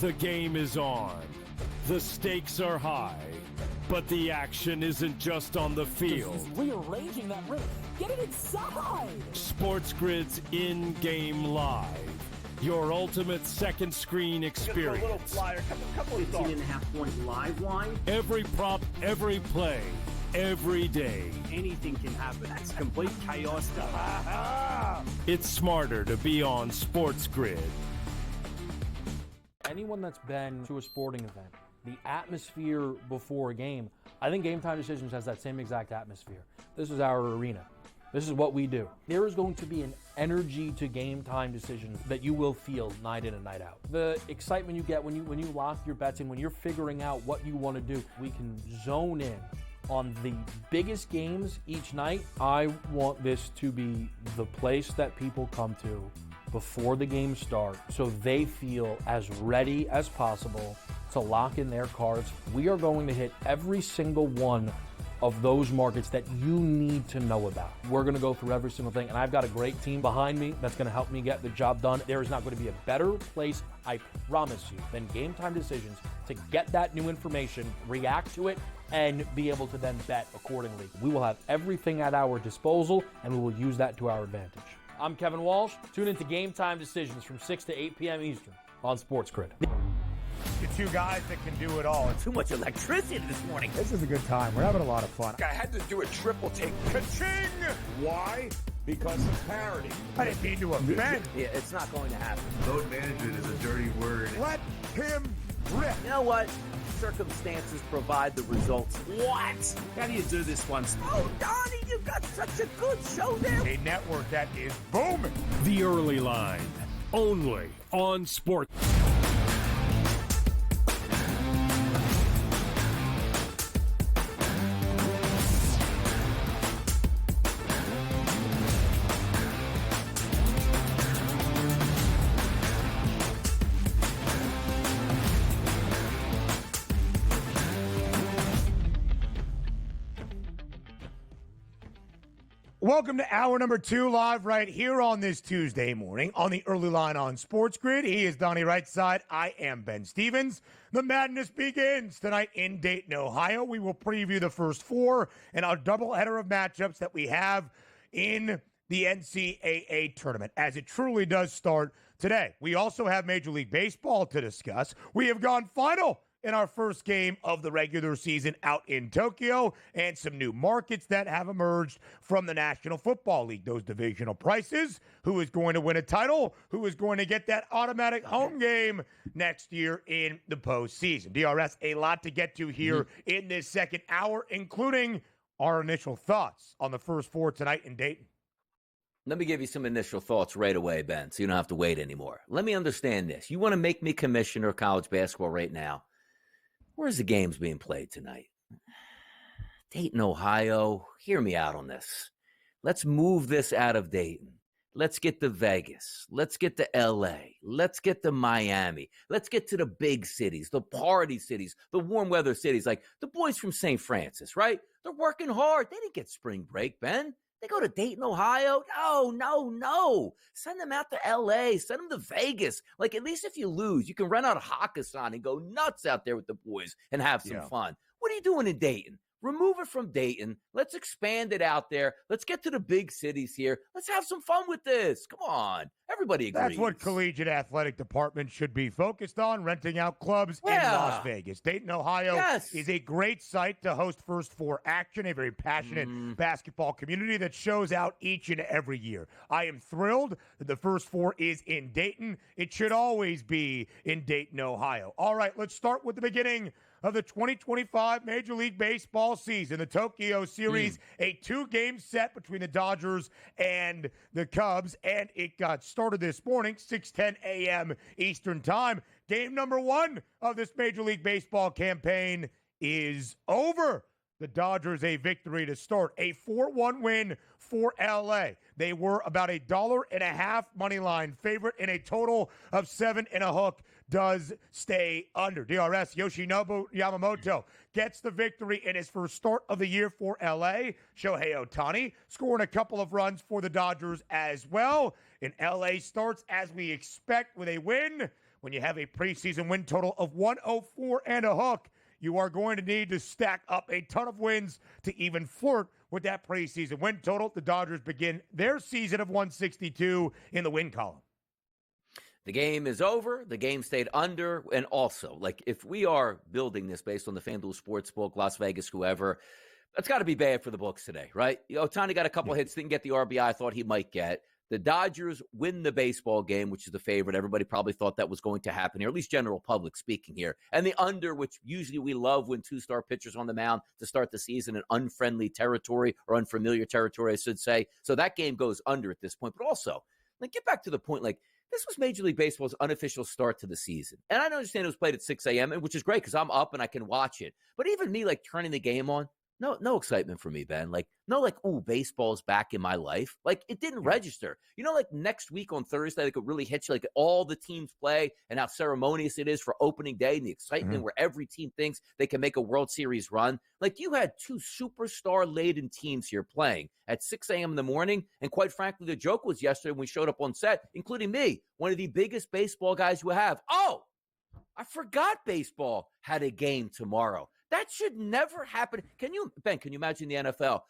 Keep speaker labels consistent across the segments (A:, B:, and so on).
A: The game is on. The stakes are high. But the action isn't just on the field.
B: He's rearranging that ring. Get it inside!
A: SportsGrid's in-game live. Your ultimate second screen experience.
C: Just a little flyer, couple of thoughts.
D: 18.5 point live line.
A: Every prop, every play, every day.
D: Anything can happen. That's complete chaos.
A: It's smarter to be on SportsGrid.
E: Anyone that's been to a sporting event, the atmosphere before a game, I think Game Time Decisions has that same exact atmosphere. This is our arena. This is what we do. There is going to be an energy to Game Time Decisions that you will feel night in and night out. The excitement you get when you lock your bets in, when you're figuring out what you want to do, we can zone in on the biggest games each night. I want this to be the place that people come to before the games start so they feel as ready as possible to lock in their cards. We are going to hit every single one of those markets that you need to know about. We're going to go through every single thing, and I've got a great team behind me that's going to help me get the job done. There is not going to be a better place, I promise you, than Game Time Decisions to get that new information, react to it, and be able to then bet accordingly. We will have everything at our disposal, and we will use that to our advantage. I'm Kevin Walsh. Tune into Game Time Decisions from 6 to 8 p.m. Eastern on SportsGrid.
C: The two guys that can do it all.
F: Too much electricity this morning.
G: This is a good time. We're having a lot of fun.
C: I had to do a triple take. Ka-ching! Why? Because of parity. I didn't mean to offend.
F: Yeah, it's not going to happen.
H: Load management is a dirty word.
C: Let him rip.
F: You know what? Circumstances provide the results. What? How do you do this once? Oh, Donnie, you've got such a good show there.
C: A network that is booming.
A: The Early Line, only on Sport.
C: Welcome to hour number 2, live right here on this Tuesday morning on the Early Line on SportsGrid. He is Donnie Rightside. I am Ben Stevens. The madness begins tonight in Dayton, Ohio. We will preview the first 4 and our doubleheader of matchups that we have in the NCAA Tournament, as it truly does start today. We also have Major League Baseball to discuss. We have gone final in our first game of the regular season out in Tokyo, and some new markets that have emerged from the National Football League. Those divisional prices, who is going to win a title, who is going to get that automatic home game next year in the postseason. DRS, a lot to get to here in this second hour, including our initial thoughts on the first 4 tonight in Dayton.
F: Let me give you some initial thoughts right away, Ben, so you don't have to wait anymore. Let me understand this. You want to make me commissioner of college basketball right now. Where's the games being played tonight? Dayton, Ohio. Hear me out on this. Let's move this out of Dayton. Let's get to Vegas. Let's get to LA. Let's get to Miami. Let's get to the big cities, the party cities, the warm weather cities, like the boys from St. Francis, right? They're working hard. They didn't get spring break, Ben. They go to Dayton, Ohio? No. Send them out to L.A. Send them to Vegas. Like, at least if you lose, you can rent out a Hakkasan and go nuts out there with the boys and have some fun. What are you doing in Dayton? Remove it from Dayton. Let's expand it out there. Let's get to the big cities here. Let's have some fun with this. Come on. Everybody agrees.
C: That's what collegiate athletic departments should be focused on, renting out clubs in Las Vegas. Dayton, Ohio is a great site to host First 4 action, a very passionate basketball community that shows out each and every year. I am thrilled that the First 4 is in Dayton. It should always be in Dayton, Ohio. All right, let's start with the beginning of the 2025 Major League Baseball season. The Tokyo Series, a 2-game set between the Dodgers and the Cubs, and it got started this morning, 6:10 a.m. Eastern Time. Game number 1 of this Major League Baseball campaign is over. The Dodgers a victory to start, a 4-1 win for L.A. They were about $1.50 money line favorite, and a total of 7.5 does stay under. DRS Yoshinobu Yamamoto gets the victory in his first start of the year for L.A. Shohei Ohtani scoring a couple of runs for the Dodgers as well. And L.A. starts as we expect with a win when you have a preseason win total of 104 and a hook, you are going to need to stack up a ton of wins to even flirt with that preseason win total. The Dodgers begin their season of 162 in the win column.
F: The game is over. The game stayed under. And also, like, if we are building this based on the FanDuel Sportsbook, Las Vegas, whoever, that's got to be bad for the books today, right? Ohtani got a couple hits, didn't get the RBI I thought he might get. The Dodgers win the baseball game, which is the favorite. Everybody probably thought that was going to happen here, at least general public speaking here. And the under, which usually we love when two-star pitchers on the mound to start the season in unfriendly territory or unfamiliar territory, I should say. So that game goes under at this point. But also, like, get back to the point, like, this was Major League Baseball's unofficial start to the season. And I understand it was played at 6 a.m., which is great because I'm up and I can watch it. But even me, like, turning the game on, no excitement for me, Ben. Like, no, like, ooh, baseball's back in my life. Like, it didn't register. You know, like, next week on Thursday, like, it really hits you, like, all the teams play and how ceremonious it is for opening day and the excitement where every team thinks they can make a World Series run. Like, you had two superstar-laden teams here playing at 6 a.m. in the morning. And quite frankly, the joke was yesterday when we showed up on set, including me, one of the biggest baseball guys you have. Oh, I forgot baseball had a game tomorrow. That should never happen. Ben, can you imagine the NFL?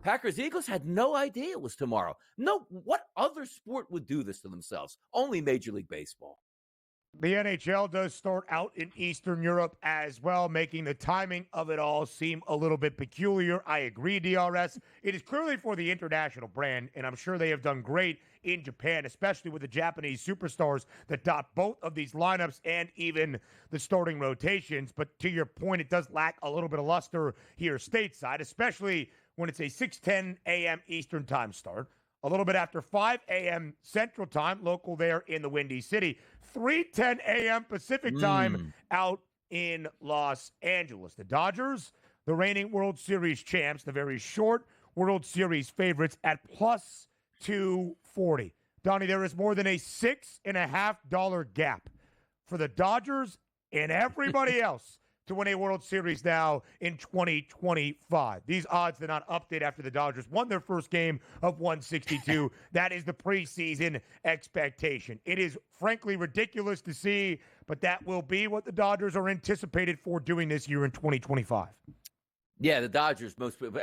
F: Packers Eagles had no idea it was tomorrow. No, what other sport would do this to themselves? Only Major League Baseball.
C: The NHL does start out in Eastern Europe as well, making the timing of it all seem a little bit peculiar. I agree, DRS. It is clearly for the international brand, and I'm sure they have done great in Japan, especially with the Japanese superstars that dot both of these lineups and even the starting rotations. But to your point, it does lack a little bit of luster here stateside, especially when it's a 6:10 a.m. Eastern time start. A little bit after 5 a.m. Central Time, local there in the Windy City. 3:10 a.m. Pacific Time out in Los Angeles. The Dodgers, the reigning World Series champs, the very short World Series favorites at plus 240. Donnie, there is more than a $6.50 gap for the Dodgers and everybody else to win a World Series now in 2025. These odds did not update after the Dodgers won their first game of 162. That is the preseason expectation. It is frankly ridiculous to see, but that will be what the Dodgers are anticipated for doing this year in 2025.
F: Yeah, the Dodgers,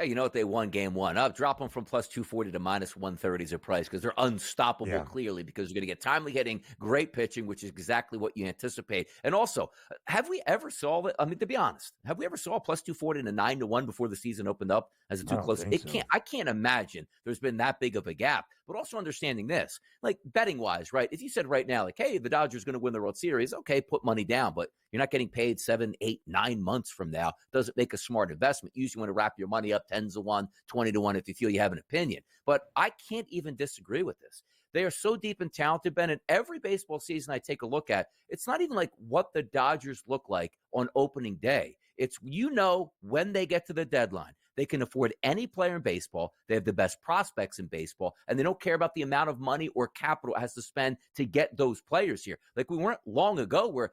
F: you know what, they won game one. Up, drop them from plus 240 to minus 130 is their price because they're unstoppable, clearly, because you're going to get timely hitting, great pitching, which is exactly what you anticipate. And also, have we ever saw it? I mean, to be honest, have we ever saw plus 240 and a 9-1 before the season opened up as a too close? I can't imagine there's been that big of a gap. But also understanding this, like betting wise, right? If you said right now, like, hey, the Dodgers going to win the World Series, okay, put money down, but you're not getting paid 7, 8, 9 months from now. Doesn't make a smart investment. Usually want to wrap your money up 10s to 1, 20 to 1 if you feel you have an opinion. But I can't even disagree with this. They are so deep and talented, Ben. And every baseball season I take a look at, it's not even like what the Dodgers look like on opening day. It's, when they get to the deadline, they can afford any player in baseball. They have the best prospects in baseball, and they don't care about the amount of money or capital it has to spend to get those players here. Like we weren't long ago where,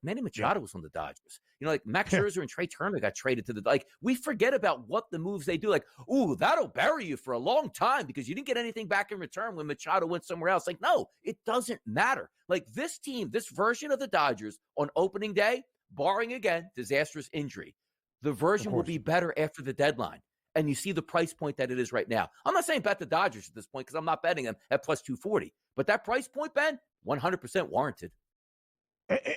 F: Manny Machado was on the Dodgers. Like Max Scherzer and Trey Turner got traded to the, we forget about what the moves they do. Like, ooh, that'll bury you for a long time because you didn't get anything back in return when Machado went somewhere else. Like, no, it doesn't matter. Like this team, this version of the Dodgers on opening day, barring again, disastrous injury, the version will be better after the deadline. And you see the price point that it is right now. I'm not saying bet the Dodgers at this point because I'm not betting them at plus 240. But that price point, Ben, 100% warranted.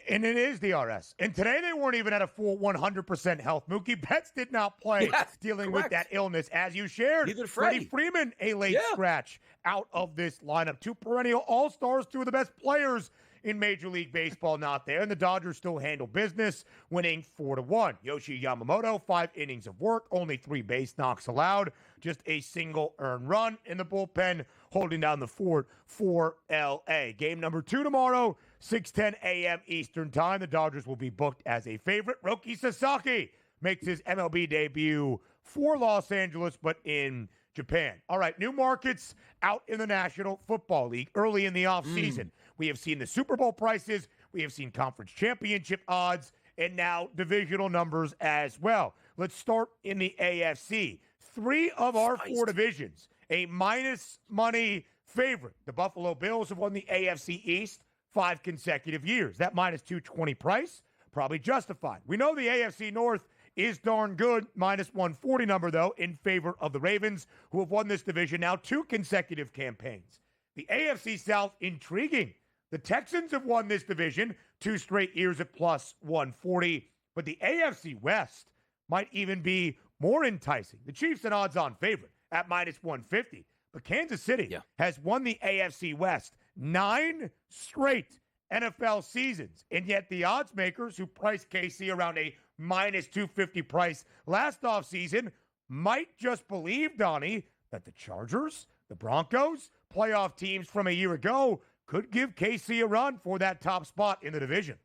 C: And it is DRS. And today they weren't even at a full 100% health. Mookie Betts did not play, dealing with that illness, as you shared.
F: Neither
C: Freddie Freeman, a late scratch out of this lineup. Two perennial all-stars, two of the best players in Major League Baseball not there, and the Dodgers still handle business, winning 4-1. Yoshi Yamamoto, 5 innings of work, only 3 base knocks allowed, just a single earned run in the bullpen, holding down the fort for L.A. Game number 2 tomorrow, 6:10 a.m. Eastern Time. The Dodgers will be booked as a favorite. Roki Sasaki makes his MLB debut for Los Angeles, but in Japan. All right, new markets out in the National Football League early in the offseason. We have seen the Super Bowl prices. We have seen conference championship odds and now divisional numbers as well. Let's start in the AFC. 3 of our 4 divisions, a minus money favorite. The Buffalo Bills have won the AFC East 5 consecutive years. That minus 220 price, probably justified. We know the AFC North is darn good. Minus 140 number, though, in favor of the Ravens, who have won this division now 2 consecutive campaigns. The AFC South, intriguing. The Texans have won this division 2 straight years at plus 140. But the AFC West might even be more enticing. The Chiefs an odds-on favorite at minus 150. But Kansas City has won the AFC West 9 straight NFL seasons. And yet the odds makers who priced KC around a minus 250 price last offseason might just believe, Donnie, that the Chargers, the Broncos, playoff teams from a year ago could give KC a run for that top spot in the division.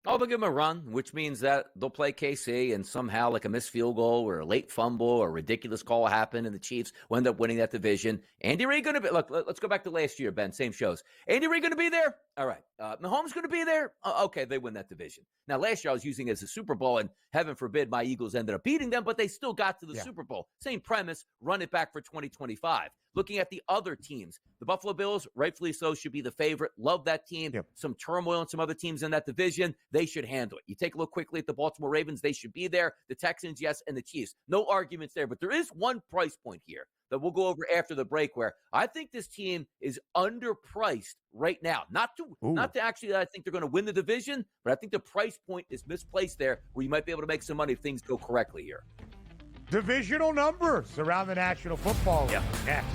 F: Oh, they'll give them a run, which means that they'll play KC and somehow like a missed field goal or a late fumble or a ridiculous call happen and the Chiefs will end up winning that division. Andy Reid going to be, look, let's go back to last year, Ben, same shows. Andy Reid going to be there? All right. Mahomes going to be there? Okay, they win that division. Now, last year I was using it as a Super Bowl, and heaven forbid my Eagles ended up beating them, but they still got to the Super Bowl. Same premise, run it back for 2025. Looking at the other teams, the Buffalo Bills, rightfully so, should be the favorite. Love that team. Some turmoil and some other teams in that division. They should handle it. You take a look quickly at the Baltimore Ravens. They should be there. The Texans, yes, and the Chiefs. No arguments there. But there is one price point here that we'll go over after the break where I think this team is underpriced right now. Not to actually I think they're going to win the division, but I think the price point is misplaced there where you might be able to make some money if things go correctly here.
C: Divisional numbers around the National Football League. Next.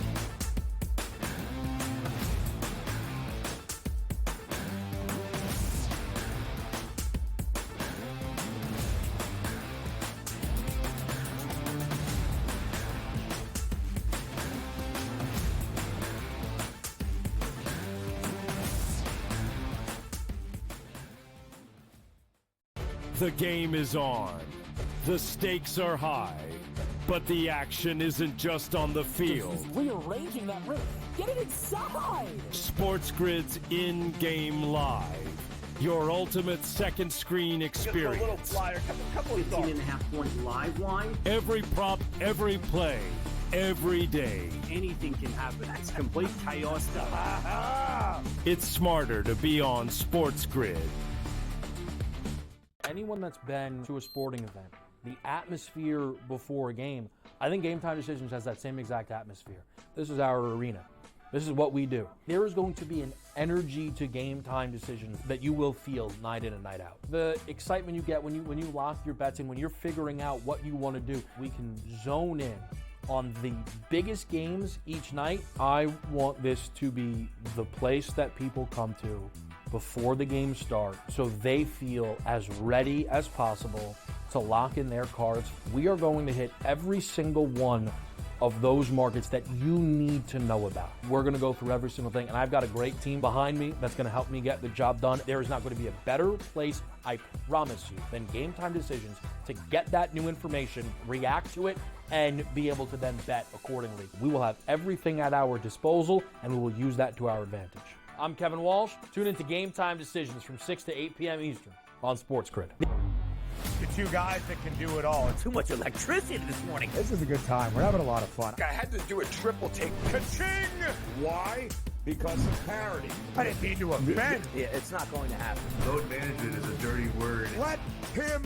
A: The game is on. The stakes are high. But the action isn't just on the field.
B: He's rearranging that roof. Get it inside!
A: SportsGrid's in-game live. Your ultimate second screen experience.
D: A little flyer, couple of 18.5-point live line.
A: Every prop, every play, every day.
D: Anything can happen. That's complete chaos.
A: It's smarter to be on SportsGrid.
E: Anyone that's been to a sporting event, the atmosphere before a game, I think Game Time Decisions has that same exact atmosphere. This is our arena. This is what we do. There is going to be an energy to Game Time Decisions that you will feel night in and night out. The excitement you get when you lock your bets in, when you're figuring out what you want to do, we can zone in on the biggest games each night. I want this to be the place that people come to before the games start so they feel as ready as possible to lock in their cards. We are going to hit every single one of those markets that you need to know about. We're going to go through every single thing, and I've got a great team behind me that's going to help me get the job done. There is not going to be a better place, I promise you, than Game Time Decisions to get that new information, react to it, and be able to then bet accordingly. We will have everything at our disposal, and we will use that to our advantage. I'm Kevin Walsh. Tune into Game Time Decisions from 6 to 8 p.m. Eastern on SportsGrid.
C: The two guys that can do it all.
F: Too much electricity this morning.
G: This is a good time. We're having a lot of fun.
I: I had to do a triple take. Ka-ching! Why? Because of parity.
C: I didn't mean to offend.
F: Yeah, it's not going to happen.
H: Load management is a dirty word.
C: Let him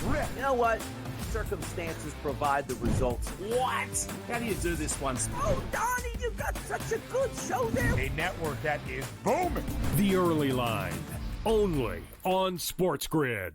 C: rip.
F: You know what? Circumstances provide the results.
D: What? How do you do this one?
F: Oh, Donnie, you got such a good show there.
C: A network that is booming.
A: The early line, only on SportsGrid.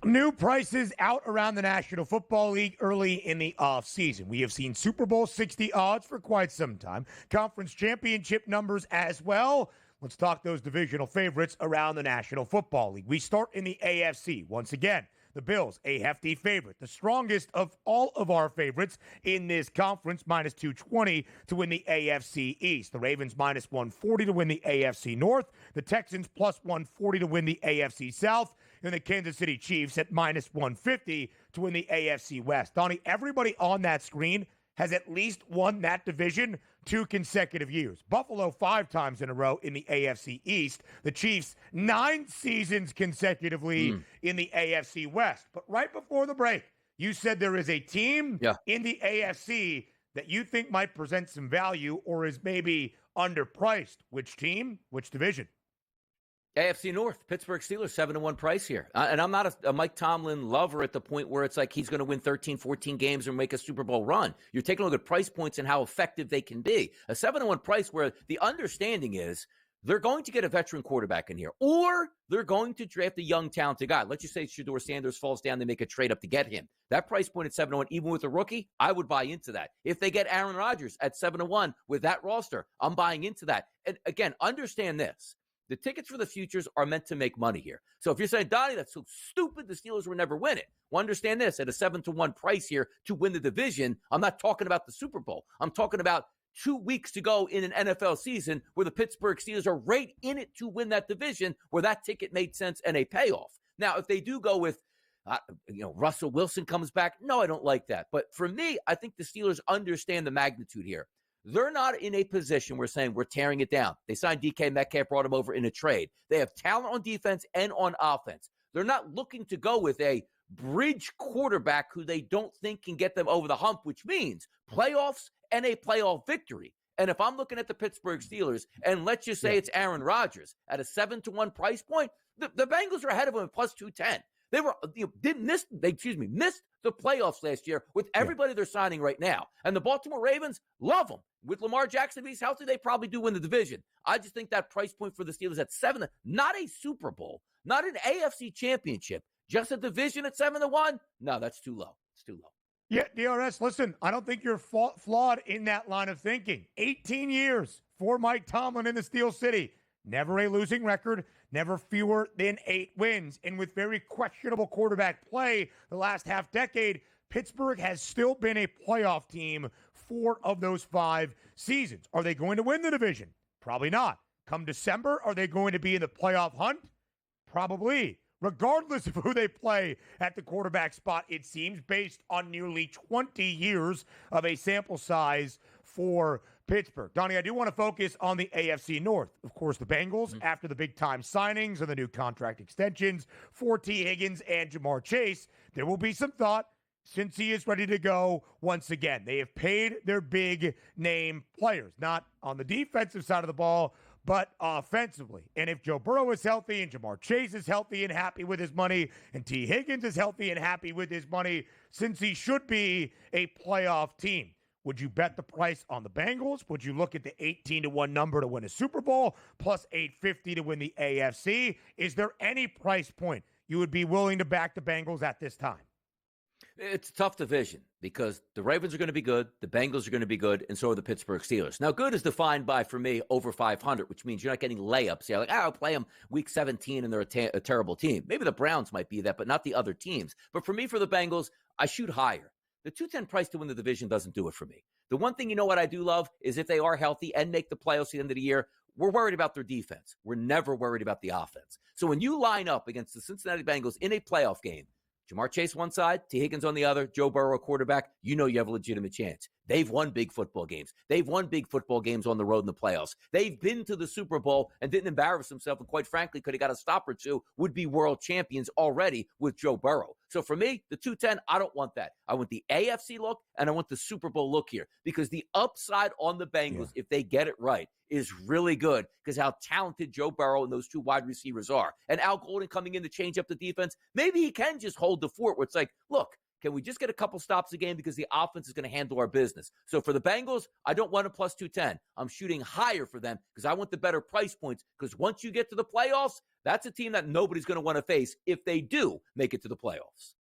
C: New prices out around the National Football League early in the offseason. We have seen Super Bowl 60 odds for quite some time. Conference championship numbers as well. Let's talk those divisional favorites around the National Football League. We start in the AFC. Once again, the Bills, a hefty favorite. The strongest of all of our favorites in this conference, minus 220 to win the AFC East. The Ravens, minus 140 to win the AFC North. The Texans, plus 140 to win the AFC South. And the Kansas City Chiefs at minus 150 to win the AFC West. Donnie, everybody on that screen has at least won that division 2 consecutive years. Buffalo 5 times in a row in the AFC East. The Chiefs 9 seasons consecutively in the AFC West. But right before the break, you said there is a team in the AFC that you think might present some value or is maybe underpriced. Which team? Which division?
F: AFC North, Pittsburgh Steelers, 7-1 price here. And I'm not a Mike Tomlin lover at the point where it's like he's going to win 13, 14 games and make a Super Bowl run. You're taking a look at price points and how effective they can be. A 7-1 price where the understanding is they're going to get a veteran quarterback in here, or they're going to draft a young, talented guy. Let's just say Shedeur Sanders falls down, they make a trade up to get him. That price point at 7-1, even with a rookie, I would buy into that. If they get Aaron Rodgers at 7-1 with that roster, I'm buying into that. And again, understand this. The tickets for the futures are meant to make money here. So if you're saying, Donnie, that's so stupid, the Steelers will never win it. Well, understand this, at a 7-1 price here to win the division, I'm not talking about the Super Bowl. I'm talking about 2 weeks to go in an NFL season where the Pittsburgh Steelers are right in it to win that division, where that ticket made sense and a payoff. Now, if they do go with, Russell Wilson comes back, no, I don't like that. But for me, I think the Steelers understand the magnitude here. They're not in a position where saying we're tearing it down. They signed DK Metcalf, brought him over in a trade. They have talent on defense and on offense. They're not looking to go with a bridge quarterback who they don't think can get them over the hump, which means playoffs and a playoff victory. And if I'm looking at the Pittsburgh Steelers, and let's just say it's Aaron Rodgers at a 7-1 price point, the Bengals are ahead of them at plus 210. They were missed the playoffs last year with everybody they're signing right now. And the Baltimore Ravens love them. With Lamar Jackson, if he's healthy, they probably do win the division. I just think that price point for the Steelers at 7, not a Super Bowl, not an AFC championship, just a division at 7-1. No, that's too low. It's too low.
C: Yeah, DRS, listen, I don't think you're flawed in that line of thinking. 18 years for Mike Tomlin in the Steel City. Never a losing record, never fewer than 8 wins. And with very questionable quarterback play the last half decade, Pittsburgh has still been a playoff team 4 of those 5 seasons. Are they going to win the division? Probably not. Come December, are they going to be in the playoff hunt? Probably. Regardless of who they play at the quarterback spot, it seems, based on nearly 20 years of a sample size for Pittsburgh. Donnie, I do want to focus on the AFC North. Of course, the Bengals, after the big-time signings and the new contract extensions for T. Higgins and Jamar Chase, there will be some thought since he is ready to go once again. They have paid their big-name players, not on the defensive side of the ball, but offensively. And if Joe Burrow is healthy and Jamar Chase is healthy and happy with his money and T. Higgins is healthy and happy with his money, since he should be a playoff team, would you bet the price on the Bengals? Would you look at the 18-1 number to win a Super Bowl plus 850 to win the AFC? Is there any price point you would be willing to back the Bengals at this time?
F: It's a tough division because the Ravens are going to be good, the Bengals are going to be good, and so are the Pittsburgh Steelers. Now, good is defined by, for me, over 500, which means you're not getting layups. You're like, I'll play them week 17 and they're a terrible team. Maybe the Browns might be that, but not the other teams. But for me, for the Bengals, I shoot higher. The 210 price to win the division doesn't do it for me. The one thing what I do love is if they are healthy and make the playoffs at the end of the year, we're worried about their defense. We're never worried about the offense. So when you line up against the Cincinnati Bengals in a playoff game, Jamar Chase one side, T. Higgins on the other, Joe Burrow quarterback, you have a legitimate chance. They've won big football games. They've won big football games on the road in the playoffs. They've been to the Super Bowl and didn't embarrass themselves, and quite frankly, could have got a stop or two, would be world champions already with Joe Burrow. So for me, the 210, I don't want that. I want the AFC look, and I want the Super Bowl look here, because the upside on the Bengals, if they get it right, is really good, because how talented Joe Burrow and those 2 wide receivers are. And Al Golden coming in to change up the defense, maybe he can just hold the fort where it's like, look, can we just get a couple stops a game because the offense is going to handle our business? So for the Bengals, I don't want a plus 210. I'm shooting higher for them because I want the better price points, because once you get to the playoffs, that's a team that nobody's going to want to face if they do make it to the playoffs.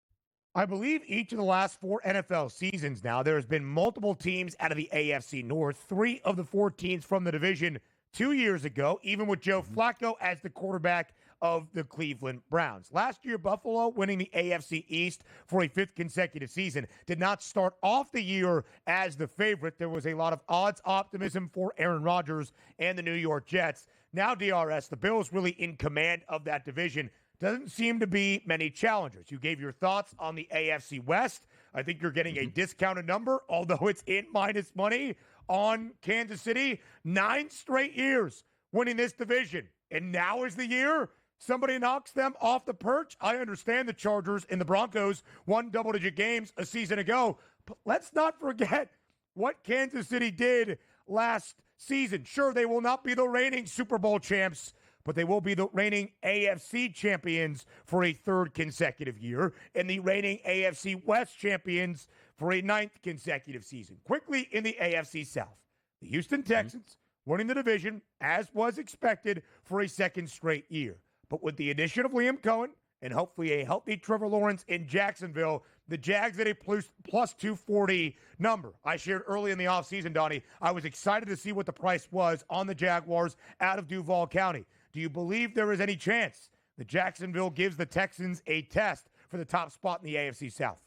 C: I believe each of the last 4 NFL seasons now, there has been multiple teams out of the AFC North, 3 of the 4 teams from the division 2 years ago, even with Joe Flacco as the quarterback of the Cleveland Browns. Last year, Buffalo, winning the AFC East for a 5th consecutive season, did not start off the year as the favorite. There was a lot of odds optimism for Aaron Rodgers and the New York Jets. Now, DRS, the Bills really in command of that division. Doesn't seem to be many challengers. You gave your thoughts on the AFC West. I think you're getting a discounted number, although it's in minus money. on Kansas City. 9 straight years winning this division. And now is the year somebody knocks them off the perch. I understand the Chargers and the Broncos won double-digit games a season ago. But let's not forget what Kansas City did last season. Sure, they will not be the reigning Super Bowl champs, but they will be the reigning AFC champions for a 3rd consecutive year and the reigning AFC West champions for a 9th consecutive season. Quickly in the AFC South, the Houston Texans winning the division, as was expected, for a 2nd straight year. But with the addition of Liam Cohen and hopefully a healthy Trevor Lawrence in Jacksonville, the Jags at a plus 240 number. I shared early in the offseason, Donnie, I was excited to see what the price was on the Jaguars out of Duval County. Do you believe there is any chance that Jacksonville gives the Texans a test for the top spot in the AFC South?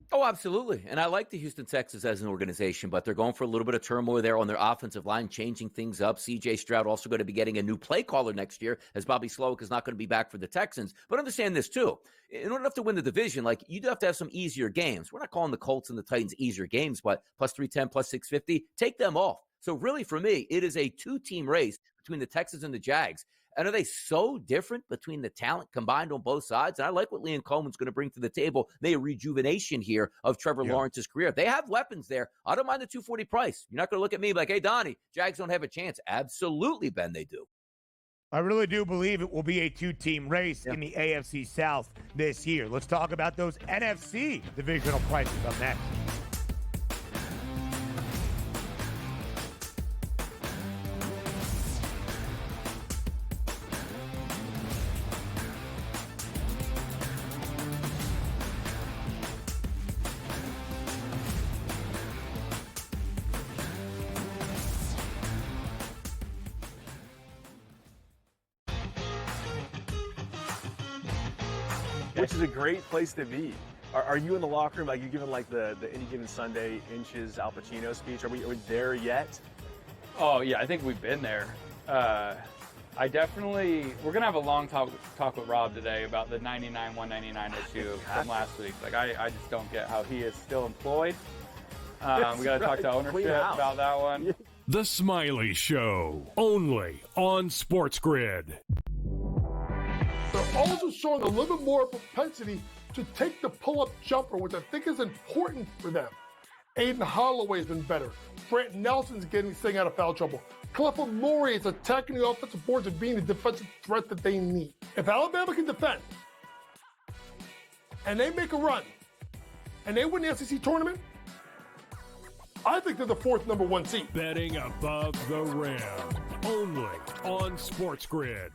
F: Oh, absolutely. And I like the Houston Texans as an organization, but they're going for a little bit of turmoil there on their offensive line, changing things up. C.J. Stroud also going to be getting a new play caller next year, as Bobby Slowick is not going to be back for the Texans. But understand this, too. In order to win the division, you do have to have some easier games. We're not calling the Colts and the Titans easier games, but plus 310, plus 650, take them off. So really, for me, it is a 2-team race between the Texans and the Jags. And are they so different between the talent combined on both sides? And I like what Liam Cohen's going to bring to the table. Maybe a rejuvenation here of Trevor Lawrence's career. They have weapons there. I don't mind the 240 price. You're not going to look at me like, hey, Donnie, Jags don't have a chance. Absolutely, Ben, they do.
C: I really do believe it will be a 2-team race in the AFC South this year. Let's talk about those NFC divisional prices up next.
J: Which is a great place to be. Are you in the locker room, you giving the Any Given Sunday inches Al Pacino speech? Are we there yet?
K: Oh yeah, I think we've been there. We're gonna have a long talk with Rob today about the 99-199 issue from last week. I just don't get how he is still employed. We gotta talk to ownership about that one.
A: The Smiley Show, only on SportsGrid.
L: They're also showing a little bit more propensity to take the pull-up jumper, which I think is important for them. Aiden Holloway's been better. Brant Nelson's staying out of foul trouble. Clifford Murray is attacking the offensive boards and being the defensive threat that they need. If Alabama can defend, and they make a run, and they win the SEC tournament, I think they're the 4th number 1 seed.
A: Betting above the rim, only on SportsGrid.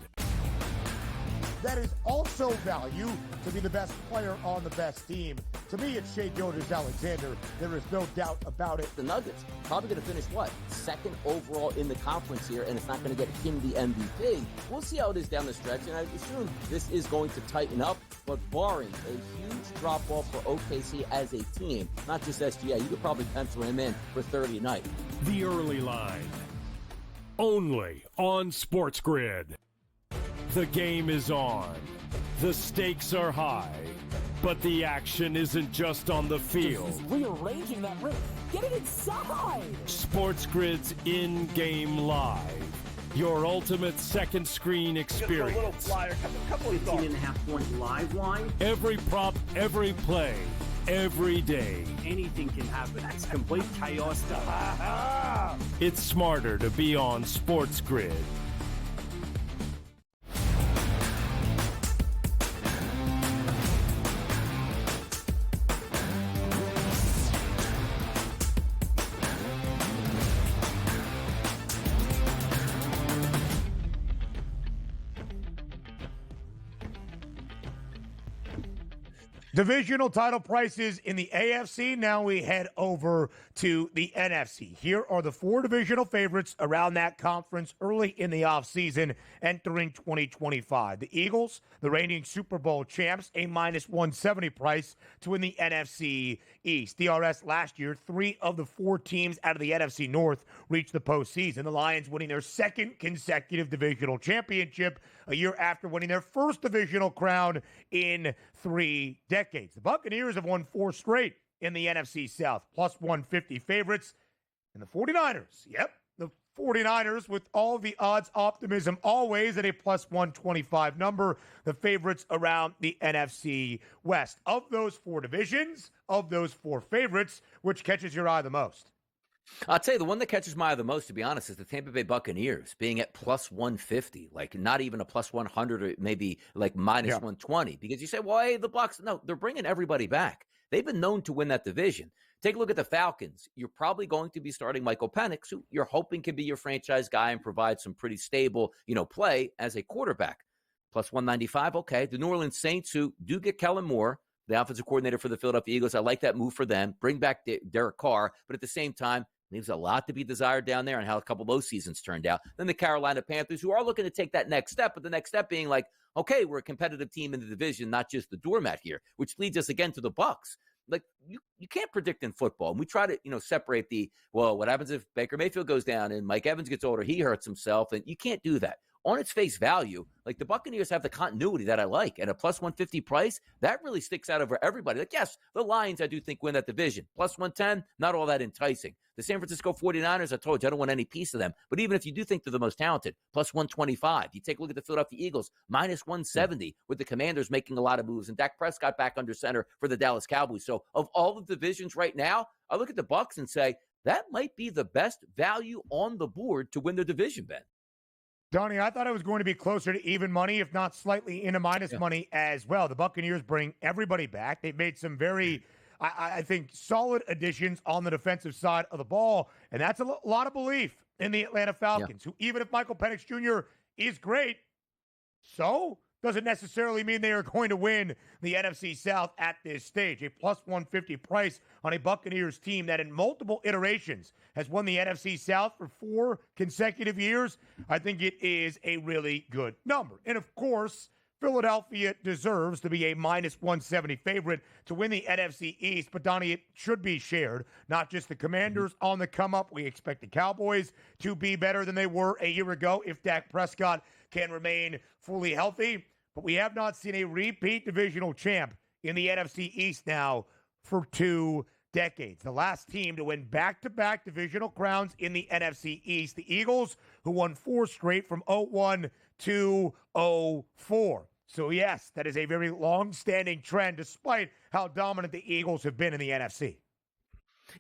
C: That is also value to be the best player on the best team. To me, it's Shai Gilgeous-Alexander. There is no doubt about it.
M: The Nuggets probably going to finish, 2nd overall in the conference here, and it's not going to get him the MVP. We'll see how it is down the stretch, and I assume this is going to tighten up, but barring a huge drop-off for OKC as a team, not just SGA, you could probably pencil him in for 30 a night.
A: The Early Line, only on SportsGrid. The game is on. The stakes are high. But the action isn't just on the field.
B: He's rearranging that roof. Get it inside!
A: SportsGrid's in-game live. Your ultimate second screen experience.
D: A little flyer, couple 18.5-point live line.
A: Every prop, every play, every day.
D: Anything can happen. It's complete chaos.
A: It's smarter to be on SportsGrid.
C: Divisional title prices in the AFC. Now we head over to the NFC. Here are the 4 divisional favorites around that conference early in the offseason entering 2025. The Eagles, the reigning Super Bowl champs, a -170 price to win the NFC East. DRS last year, 3 of the 4 teams out of the NFC North reached the postseason. The Lions winning their 2nd consecutive divisional championship a year after winning their 1st divisional crown in 3 decades. The Buccaneers have won 4 straight in the NFC South, +150 favorites. And the 49ers, the 49ers with all the odds optimism always at a plus 125 number, the favorites around the NFC West. Of those four divisions, of those four favorites, which catches your eye the most?
F: I'll tell you, the one that catches my eye the most, to be honest, is the Tampa Bay Buccaneers being at plus 150, like not even a plus 100 or maybe like minus 120. Because you say, well, hey, the Bucs, no, they're bringing everybody back. They've been known to win that division. Take a look at the Falcons. You're probably going to be starting Michael Penix, who you're hoping can be your franchise guy and provide some pretty stable, play as a quarterback. Plus 195, okay. The New Orleans Saints, who do get Kellen Moore, the offensive coordinator for the Philadelphia Eagles. I like that move for them. Bring back Derek Carr, but at the same time, leaves a lot to be desired down there and how a couple of those seasons turned out. Then the Carolina Panthers, who are looking to take that next step, but the next step being like, okay, we're a competitive team in the division, not just the doormat here, which leads us again to the Bucs. Like, you can't predict in football. And we try to, separate what happens if Baker Mayfield goes down and Mike Evans gets older, he hurts himself, and you can't do that. On its face value, like the Buccaneers have the continuity that I like, and a plus 150 price, that really sticks out over everybody. Like, yes, the Lions, I do think, win that division. Plus 110, not all that enticing. The San Francisco 49ers, I told you, I don't want any piece of them. But even if you do think they're the most talented, plus 125. You take a look at the Philadelphia Eagles, minus 170, with the Commanders making a lot of moves, and Dak Prescott back under center for the Dallas Cowboys. So of all the divisions right now, I look at the Bucs and say, that might be the best value on the board to win the division, Ben.
C: Donnie, I thought it was going to be closer to even money, if not slightly into minus money as well. The Buccaneers bring everybody back. They've made some very, I think, solid additions on the defensive side of the ball, and that's a lot of belief in the Atlanta Falcons, who, even if Michael Penix Jr. is great, so doesn't necessarily mean they are going to win the NFC South at this stage. A plus 150 price on a Buccaneers team that in multiple iterations has won the NFC South for 4 consecutive years. I think it is a really good number. And of course, Philadelphia deserves to be a minus 170 favorite to win the NFC East. But Donnie, it should be shared. Not just the Commanders on the come up. We expect the Cowboys to be better than they were a year ago if Dak Prescott can remain fully healthy. But we have not seen a repeat divisional champ in the NFC East now for 2 decades. The last team to win back-to-back divisional crowns in the NFC East, the Eagles, who won 4 straight from 01 to 04. So, yes, that is a very long-standing trend, despite how dominant the Eagles have been in the NFC.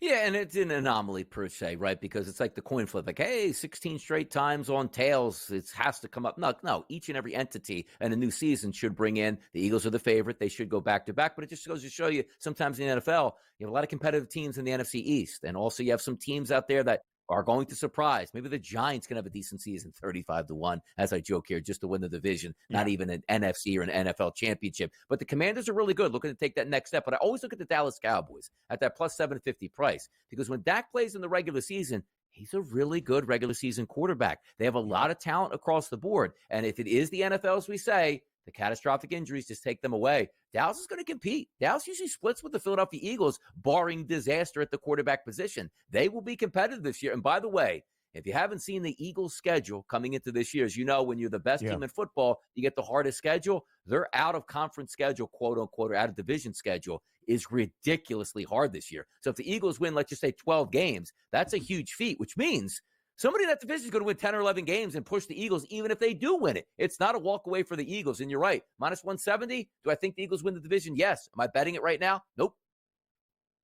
F: Yeah, and it's an anomaly per se, right? Because it's like the coin flip. Like, hey, 16 straight times on tails. It has to come up. No, each and every entity and a new season should bring in. The Eagles are the favorite. They should go back-to-back. But it just goes to show you, sometimes in the NFL, you have a lot of competitive teams in the NFC East. And also you have some teams out there that are going to surprise. Maybe the Giants can have a decent season, 35-1, as I joke here, just to win the division, not even an NFC or an NFL championship. But the Commanders are really good, looking to take that next step. But I always look at the Dallas Cowboys at that plus 750 price, because when Dak plays in the regular season, he's a really good regular season quarterback. They have a lot of talent across the board. And if it is the NFL, as we say, the catastrophic injuries just take them away. Dallas is going to compete. Dallas usually splits with the Philadelphia Eagles, barring disaster at the quarterback position. They will be competitive this year. And by the way, if you haven't seen the Eagles' schedule coming into this year, as you know, when you're the best team in football, you get the hardest schedule. Their out-of-conference schedule, quote-unquote, or out-of-division schedule is ridiculously hard this year. So if the Eagles win, let's just say 12 games, that's a huge feat, which means somebody in that division is going to win 10 or 11 games and push the Eagles, even if they do win it. It's not a walk away for the Eagles. And you're right. Minus 170. Do I think the Eagles win the division? Yes. Am I betting it right now? Nope.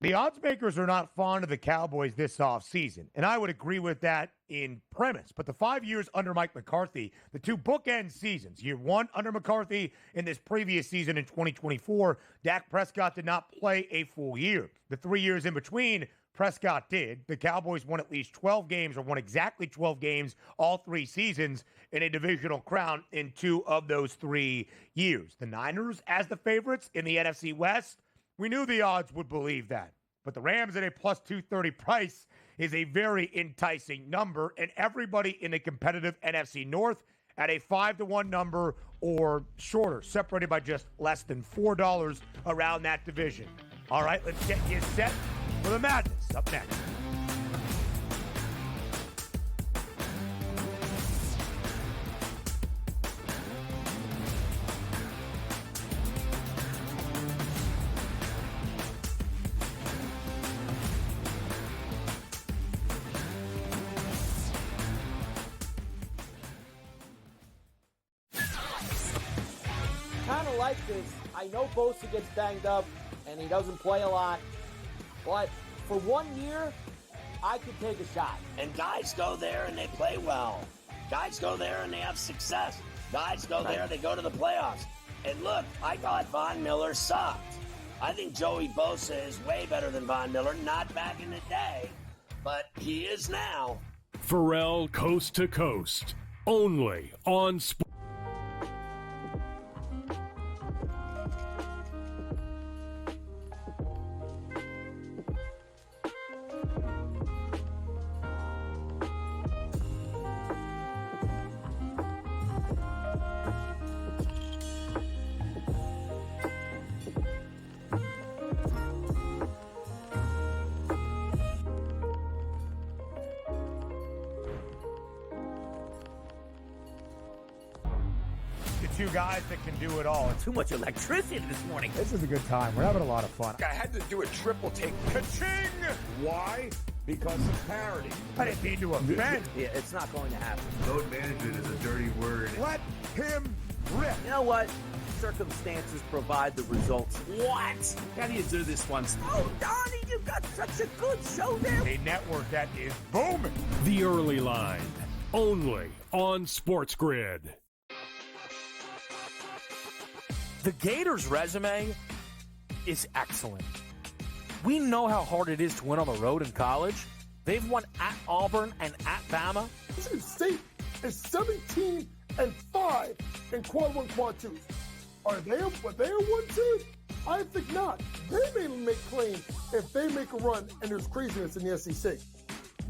C: The odds makers are not fond of the Cowboys this offseason, and I would agree with that in premise. But the 5 years under Mike McCarthy, the 2 bookend seasons, year 1 under McCarthy and this previous season in 2024, Dak Prescott did not play a full year. The 3 years in between, Prescott did. The Cowboys won at least 12 games, or won exactly 12 games all 3 seasons in a divisional crown in 2 of those 3 years. The Niners as the favorites in the NFC West, we knew the odds would believe that. But the Rams at a plus 230 price is a very enticing number, and everybody in the competitive NFC North at a 5-1 number or shorter, separated by just less than $4 around that division. All right, let's get you set for the madness up next.
N: like this. I know Bosa gets banged up and he doesn't play a lot, but for 1 year, I could take a shot.
O: And guys go there and they play well. Guys go there and they have success. Guys go there, they go to the playoffs. And look, I thought Von Miller sucked. I think Joey Bosa is way better than Von Miller, not back in the day, but he is now.
A: Pharrell Coast to Coast, only on Sports.
C: Two guys that can do it all.
F: Too much electricity this morning.
G: This is a good time. We're having a lot of fun.
I: I had to do a triple take. Ka-ching! Why? Because of parity.
C: I didn't mean to offend.
F: Yeah, it's not going to happen.
H: Load management is a dirty word.
C: Let him rip.
F: You know what? Circumstances provide the results.
O: What?
F: How do you do this once? Oh, Donnie, you've got such a good show there.
C: A network that is booming.
A: The Early Line, only on SportsGrid.
B: The Gators' resume is excellent. We know how hard it is to win on the road in college. They've won at Auburn and at Bama.
L: Michigan State is 17-5 in quad one, quad twos. Are they a one seed? I think not. They may make claims if they make a run and there's craziness in the SEC.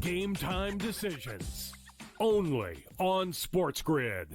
A: Game time decisions, only on SportsGrid.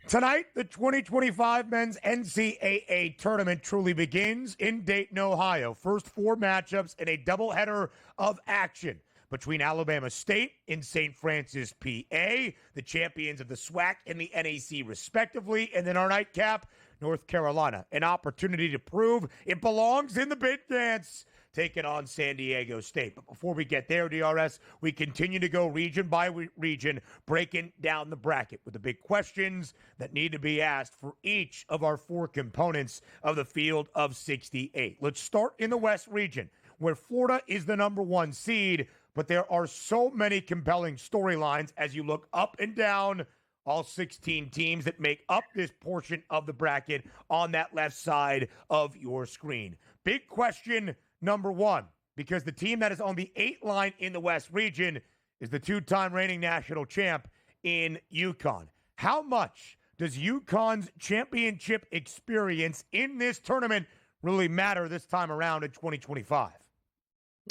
C: Tonight, the 2025 Men's NCAA Tournament truly begins in Dayton, Ohio. First four matchups in a doubleheader of action between Alabama State and St. Francis, PA, the champions of the SWAC and the NAC respectively, and then our nightcap, North Carolina, an opportunity to prove it belongs in the big dance, taking on San Diego State. But before we get there, DRS, we continue to go region by region, breaking down the bracket with the big questions that need to be asked for each of our four components of the field of 68. Let's start in the West region, where Florida is the number one seed, but there are so many compelling storylines as you look up and down all 16 teams that make up this portion of the bracket on that left side of your screen. Big question number one, because the team that is on the 8 line in the West region is the two-time reigning national champ in UConn. How much does UConn's championship experience in this tournament really matter this time around in 2025?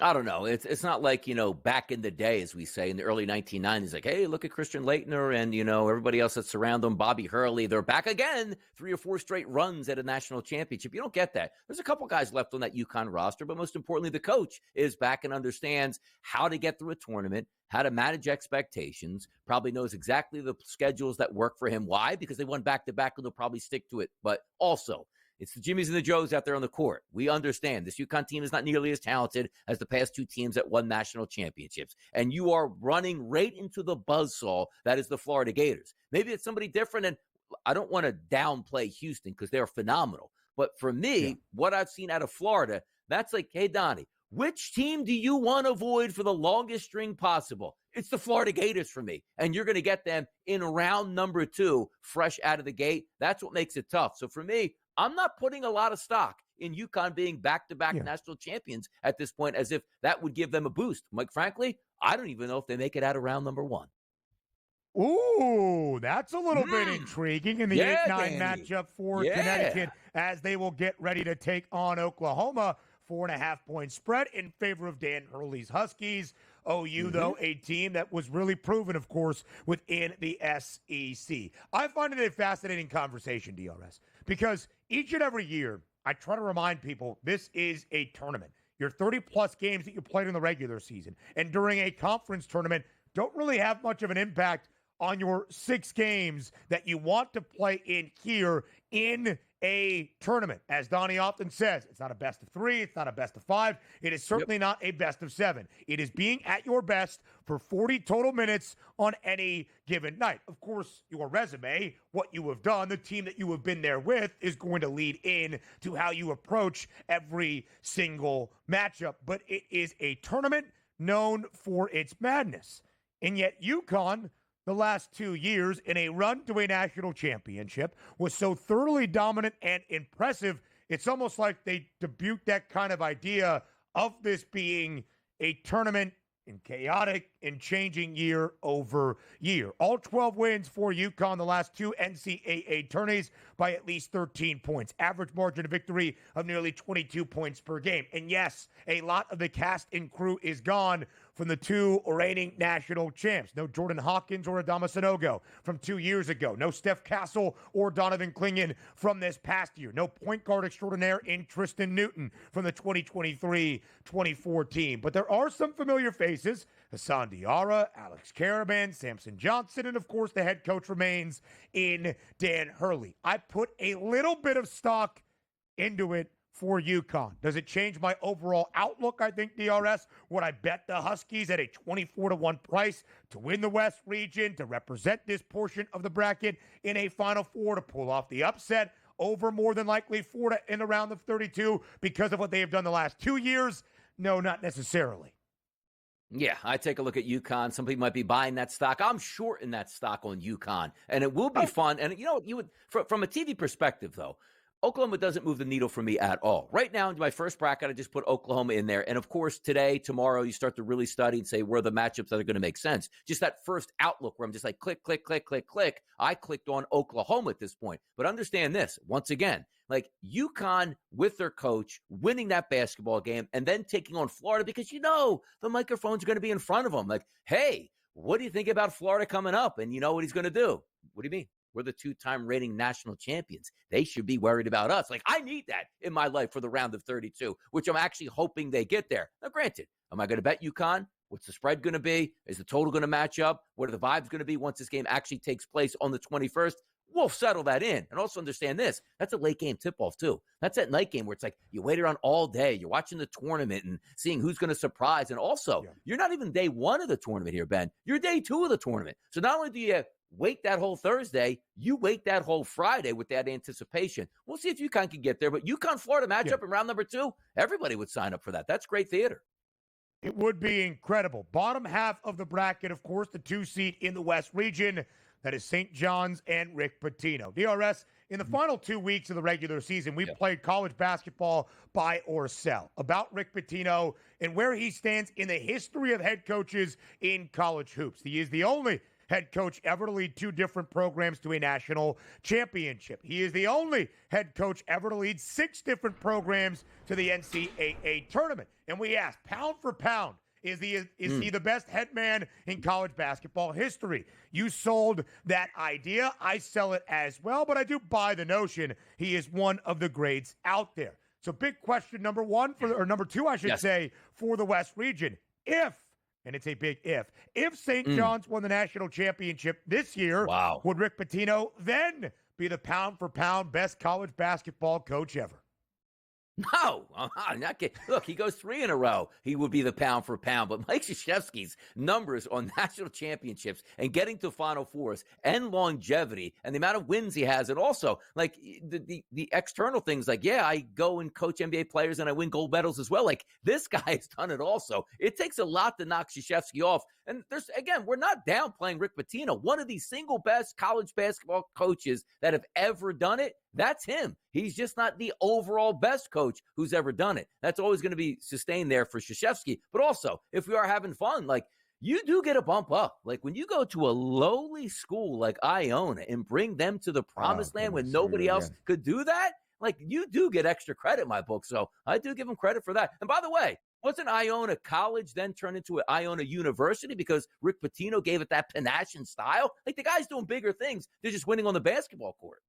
F: I don't know. It's not like, back in the day, as we say, in the early 1990s, like, hey, look at Christian Laettner and, everybody else that surround them, Bobby Hurley. They're back again, 3 or 4 straight runs at a national championship. You don't get that. There's a couple guys left on that UConn roster, but most importantly, the coach is back and understands how to get through a tournament, how to manage expectations, probably knows exactly the schedules that work for him. Why? Because they won back-to-back and they'll probably stick to it. But also, it's the Jimmies and the Joes out there on the court. We understand this UConn team is not nearly as talented as the past 2 teams that won national championships. And you are running right into the buzzsaw that is the Florida Gators. Maybe it's somebody different, and I don't want to downplay Houston because they're phenomenal. But for me, what I've seen out of Florida, that's like, hey, Donnie, which team do you want to avoid for the longest string possible? It's the Florida Gators for me. And you're going to get them in round number 2, fresh out of the gate. That's what makes it tough. So for me, I'm not putting a lot of stock in UConn being back-to-back national champions at this point, as if that would give them a boost. Mike, frankly, I don't even know if they make it out of round number 1.
C: Ooh, that's a little bit intriguing in the 8-9 matchup for Connecticut, as they will get ready to take on Oklahoma. 4.5-point spread in favor of Dan Hurley's Huskies. OU, though, a team that was really proven, of course, within the SEC. I find it a fascinating conversation, DRS, because each and every year I try to remind people this is a tournament. Your 30-plus games that you played in the regular season and during a conference tournament don't really have much of an impact on your 6 games that you want to play in here in a tournament. As Donnie often says, it's not a best of 3, it's not a best of 5, it is certainly not a best of 7. It is being at your best for 40 total minutes on any given night. Of course, your resume, what you have done, the team that you have been there with is going to lead in to how you approach every single matchup. But it is a tournament known for its madness. And yet UConn, the last 2 years in a run to a national championship, was so thoroughly dominant and impressive, it's almost like they debuted that kind of idea of this being a tournament and chaotic and changing year over year. All 12 wins for UConn the last 2 NCAA tourneys by at least 13 points. Average margin of victory of nearly 22 points per game. And yes, a lot of the cast and crew is gone from the 2 reigning national champs. No Jordan Hawkins or Adama Sanogo from 2 years ago. No Steph Castle or Donovan Clingan from this past year. No point guard extraordinaire in Tristan Newton from the 2023-24 team. But there are some familiar faces. Hassan Diarra, Alex Caravan, Samson Johnson, and of course the head coach remains in Dan Hurley. I put a little bit of stock into it for UConn. Does it change my overall outlook? I think, DRS, would I bet the Huskies at a 24-1 price to win the West region, to represent this portion of the bracket in a Final Four, to pull off the upset over more than likely Florida in the round of 32 because of what they have done the last 2 years? No, not necessarily.
F: Yeah, I take a look at UConn. Some people might be buying that stock. I'm short in that stock on UConn, and it will be fun. And, you know, you would from a TV perspective, though, Oklahoma doesn't move the needle for me at all. Right now, in my first bracket, I just put Oklahoma in there. And, of course, today, tomorrow, you start to really study and say where are the matchups that are going to make sense. Just that first outlook where I'm just like click, click, click, click, click. I clicked on Oklahoma at this point. But understand this, once again, like UConn with their coach winning that basketball game and then taking on Florida because, you know, the microphones are going to be in front of them. Like, hey, what do you think about Florida coming up? And you know what he's going to do. What do you mean? We're the 2-time reigning national champions. They should be worried about us. Like, I need that in my life for the round of 32, which I'm actually hoping they get there. Now, granted, am I going to bet UConn? What's the spread going to be? Is the total going to match up? What are the vibes going to be once this game actually takes place on the 21st? We'll settle that in. And also understand this. That's a late game tip-off, too. That's that night game where it's like you wait around all day. You're watching the tournament and seeing who's going to surprise. And also, you're not even day 1 of the tournament here, Ben. You're day 2 of the tournament. So not only do you wait that whole Thursday, you wait that whole Friday with that anticipation. We'll see if UConn can get there. But UConn-Florida matchup in round number 2, everybody would sign up for that. That's great theater.
C: It would be incredible. Bottom half of the bracket, of course, the 2 seed in the West region. That is St. John's and Rick Pitino. DRS, in the final 2 weeks of the regular season, we played college basketball buy or sell. About Rick Pitino and where he stands in the history of head coaches in college hoops. He is the only head coach ever to lead 2 different programs to a national championship. He is the only head coach ever to lead 6 different programs to the NCAA tournament. And we ask, pound for pound, is he the best head man in college basketball history? You sold that idea. I sell it as well, but I do buy the notion he is one of the greats out there. So big question number 2, I should say, for the West region. And it's a big if St. John's won the national championship this year, would Rick Pitino then be the pound-for-pound best college basketball coach ever?
F: No, I'm not kidding. Look, he goes 3 in a row. He would be the pound for pound. But Mike Krzyzewski's numbers on national championships and getting to Final Fours and longevity and the amount of wins he has, and also like the external things, like, yeah, I go and coach NBA players and I win gold medals as well. Like, this guy has done it also. It takes a lot to knock Krzyzewski off. And there's, again, we're not downplaying Rick Pitino. One of the single best college basketball coaches that have ever done it, that's him. He's just not the overall best coach who's ever done it. That's always going to be sustained there for Krzyzewski. But also, if we are having fun, like, you do get a bump up. Like, when you go to a lowly school like Iona and bring them to the promised land when nobody else could do that, like, you do get extra credit in my book. So I do give him credit for that. And by the way, wasn't Iona College then turned into an Iona University because Rick Pitino gave it that panache and style? Like, the guy's doing bigger things. They're just winning on the basketball court.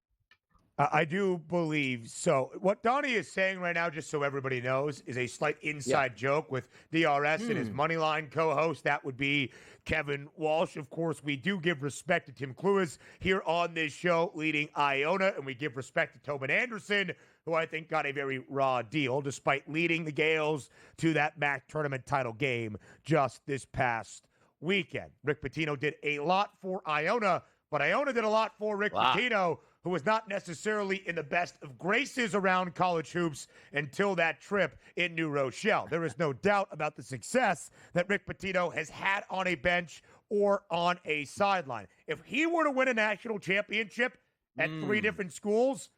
C: I do believe so. What Donnie is saying right now, just so everybody knows, is a slight inside joke with DRS and his Moneyline co-host. That would be Kevin Walsh. Of course, we do give respect to Tim Cluis here on this show, leading Iona, and we give respect to Tobin Anderson, who I think got a very raw deal, despite leading the Gales to that MAC tournament title game just this past weekend. Rick Pitino did a lot for Iona, but Iona did a lot for Rick Pitino, who was not necessarily in the best of graces around college hoops until that trip in New Rochelle. There is no doubt about the success that Rick Pitino has had on a bench or on a sideline. If he were to win a national championship at 3 different schools,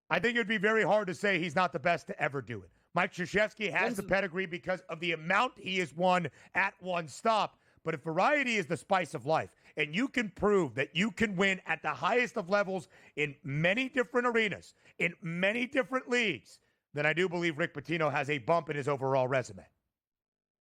C: I think it would be very hard to say he's not the best to ever do it. Mike Krzyzewski has the pedigree because of the amount he has won at one stop. But if variety is the spice of life, and you can prove that you can win at the highest of levels in many different arenas, in many different leagues, then I do believe Rick Pitino has a bump in his overall resume.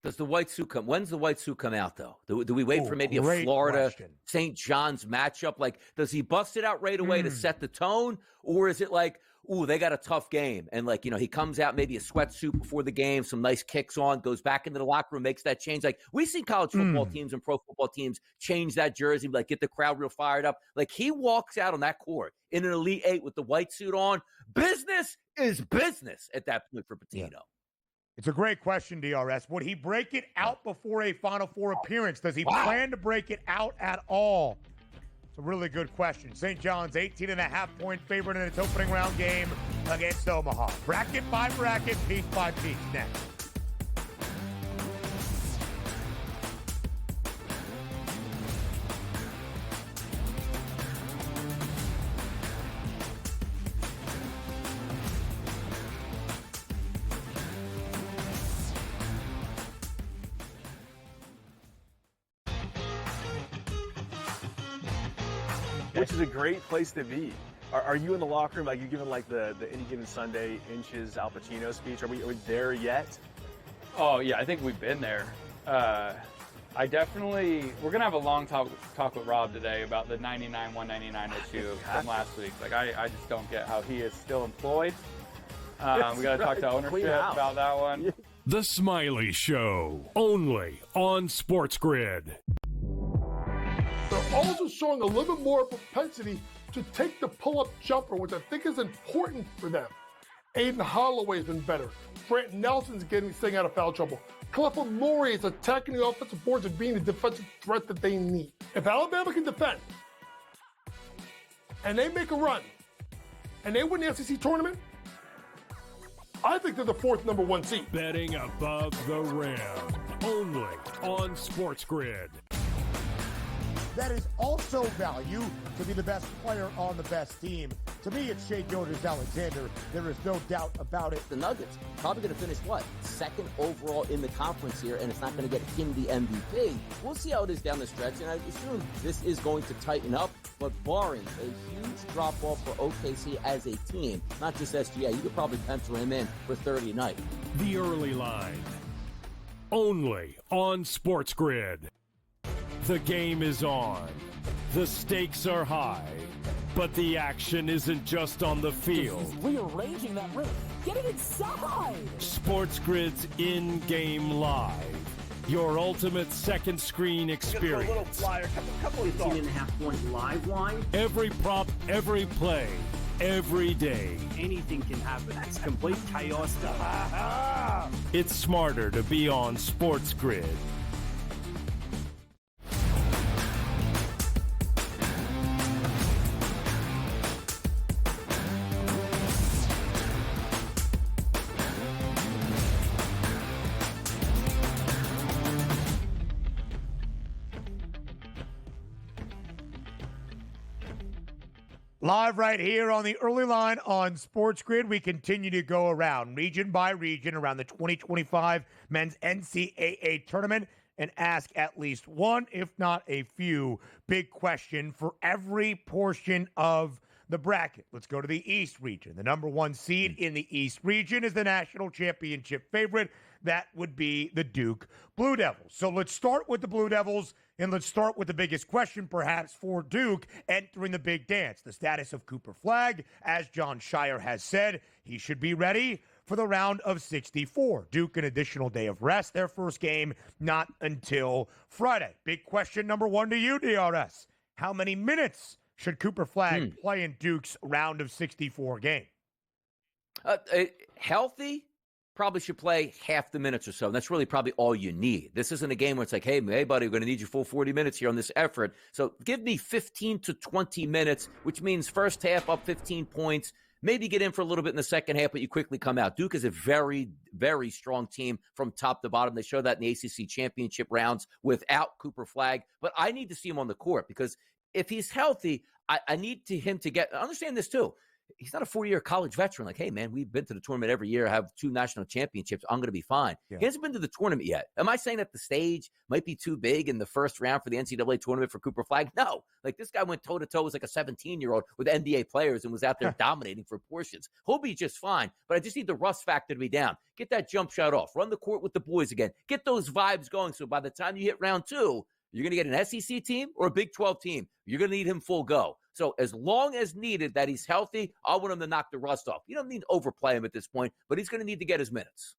F: Does the white suit come? When's the white suit come out, though? Do we wait for maybe a Florida St. John's matchup? Like, does he bust it out right away to set the tone? Or is it like, ooh, they got a tough game, and like, he comes out maybe a sweatsuit before the game, some nice kicks on, goes back into the locker room, makes that change. Like, we see college football teams and pro football teams change that jersey, like get the crowd real fired up. Like, he walks out on that court in an Elite Eight with the white suit on. Business is business at that point for Pitino.
C: Yeah. It's a great question, DRS. Would he break it out before a Final Four appearance? Does he plan to break it out at all? It's a really good question. St. John's 18.5-point favorite in its opening round game against Omaha. Bracket by bracket, piece by piece. Next.
J: Which is a great place to be. Are you in the locker room, like you're giving like the Any Given Sunday inches Al Pacino speech? Are we there yet?
K: Oh yeah, I think we've been there. We're gonna have a long talk with Rob today about the 99-199 issue from last week. Like I just don't get how he is still employed. We gotta talk to ownership about that one.
A: The Smiley Show, only on SportsGrid.
L: They're also showing a little bit more propensity to take the pull-up jumper, which I think is important for them. Aiden Holloway's been better. Grant Nelson's staying out of foul trouble. Clifford Murray is attacking the offensive boards and being the defensive threat that they need. If Alabama can defend, and they make a run, and they win the SEC tournament, I think they're the 4th number 1 seed.
A: Betting above the rim, only on SportsGrid.
C: That is also value to be the best player on the best team. To me, it's Shai Gilgeous-Alexander. There is no doubt about it.
M: The Nuggets probably going to finish, 2nd overall in the conference here, and it's not going to get him the MVP. We'll see how it is down the stretch, and I assume this is going to tighten up, but barring a huge drop-off for OKC as a team, not just SGA, you could probably pencil him in for 30 a night.
A: The early line, only on SportsGrid. The game is on. The stakes are high. But the action isn't just on the field.
P: He's rearranging that rim. Get it inside!
A: SportsGrid's in-game live. Your ultimate second screen experience.
D: A little flyer, couple 18.5-point live line.
A: Every prop, every play, every day.
D: Anything can happen. That's complete chaos.
A: It's smarter to be on SportsGrid.
C: Live right here on the early line on SportsGrid. We continue to go around region by region around the 2025 men's NCAA tournament and ask at least one, if not a few, big question for every portion of the bracket. Let's go to the East region. The number 1 seed in the East region is the national championship favorite, that would be the Duke Blue Devils. So let's start with the Blue Devils, and let's start with the biggest question perhaps for Duke entering the big dance, the status of Cooper Flagg. As John Shire has said, he should be ready for the round of 64. Duke, an additional day of rest. Their first game not until Friday. Big question number one to you, DRS. How many minutes should Cooper Flagg play in Duke's round of 64 game?
F: Healthy, probably should play half the minutes or so. And that's really probably all you need. This isn't a game where it's like, hey, buddy, we're going to need you full 40 minutes here on this effort. So give me 15 to 20 minutes, which means first half up 15 points. Maybe get in for a little bit in the second half, but you quickly come out. Duke is a very, very strong team from top to bottom. They showed that in the ACC championship rounds without Cooper Flagg. But I need to see him on the court because if he's healthy, I need him to get – understand this too. He's not a 4-year college veteran. Like, hey, man, we've been to the tournament every year, have 2 national championships. I'm going to be fine. Yeah. He hasn't been to the tournament yet. Am I saying that the stage might be too big in the first round for the NCAA tournament for Cooper Flagg? No. Like, this guy went toe-to-toe as like a 17-year-old with NBA players and was out there dominating for portions. He'll be just fine, but I just need the rust factor to be down. Get that jump shot off. Run the court with the boys again. Get those vibes going so by the time you hit round 2, you're going to get an SEC team or a Big 12 team. You're going to need him full go. So as long as needed that he's healthy, I want him to knock the rust off. You don't need to overplay him at this point, but he's going to need to get his minutes.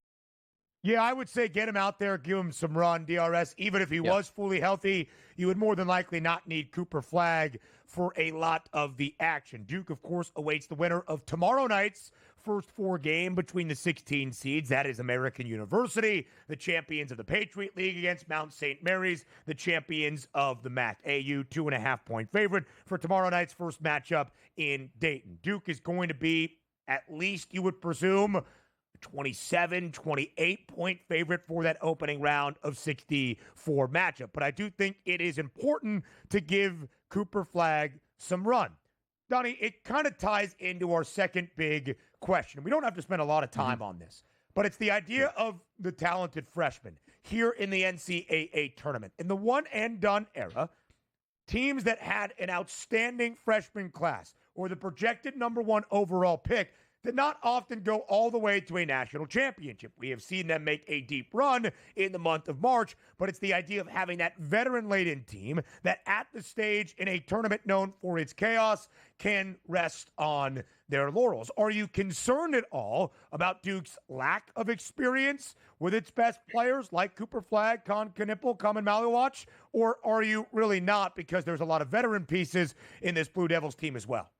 C: Yeah, I would say get him out there, give him some run, DRS. Even if he was fully healthy, you would more than likely not need Cooper Flagg for a lot of the action. Duke, of course, awaits the winner of tomorrow night's first 4 game between the 16 seeds. That is American University, the champions of the Patriot League against Mount St. Mary's, the champions of the MAC. AU 2.5-point favorite for tomorrow night's first matchup in Dayton. Duke is going to be, at least you would presume, 27, 28-point favorite for that opening round of 64 matchup. But I do think it is important to give Cooper Flagg some run. Donnie, it kind of ties into our second big question. We don't have to spend a lot of time on this, but it's the idea of the talented freshman here in the NCAA tournament. In the one-and-done era, teams that had an outstanding freshman class or the projected number 1 overall pick did not often go all the way to a national championship. We have seen them make a deep run in the month of March, but it's the idea of having that veteran-laden team that at the stage in a tournament known for its chaos can rest on their laurels. Are you concerned at all about Duke's lack of experience with its best players like Cooper Flagg, Con Knipple, Kamen Maluach, or are you really not because there's a lot of veteran pieces in this Blue Devils team as well?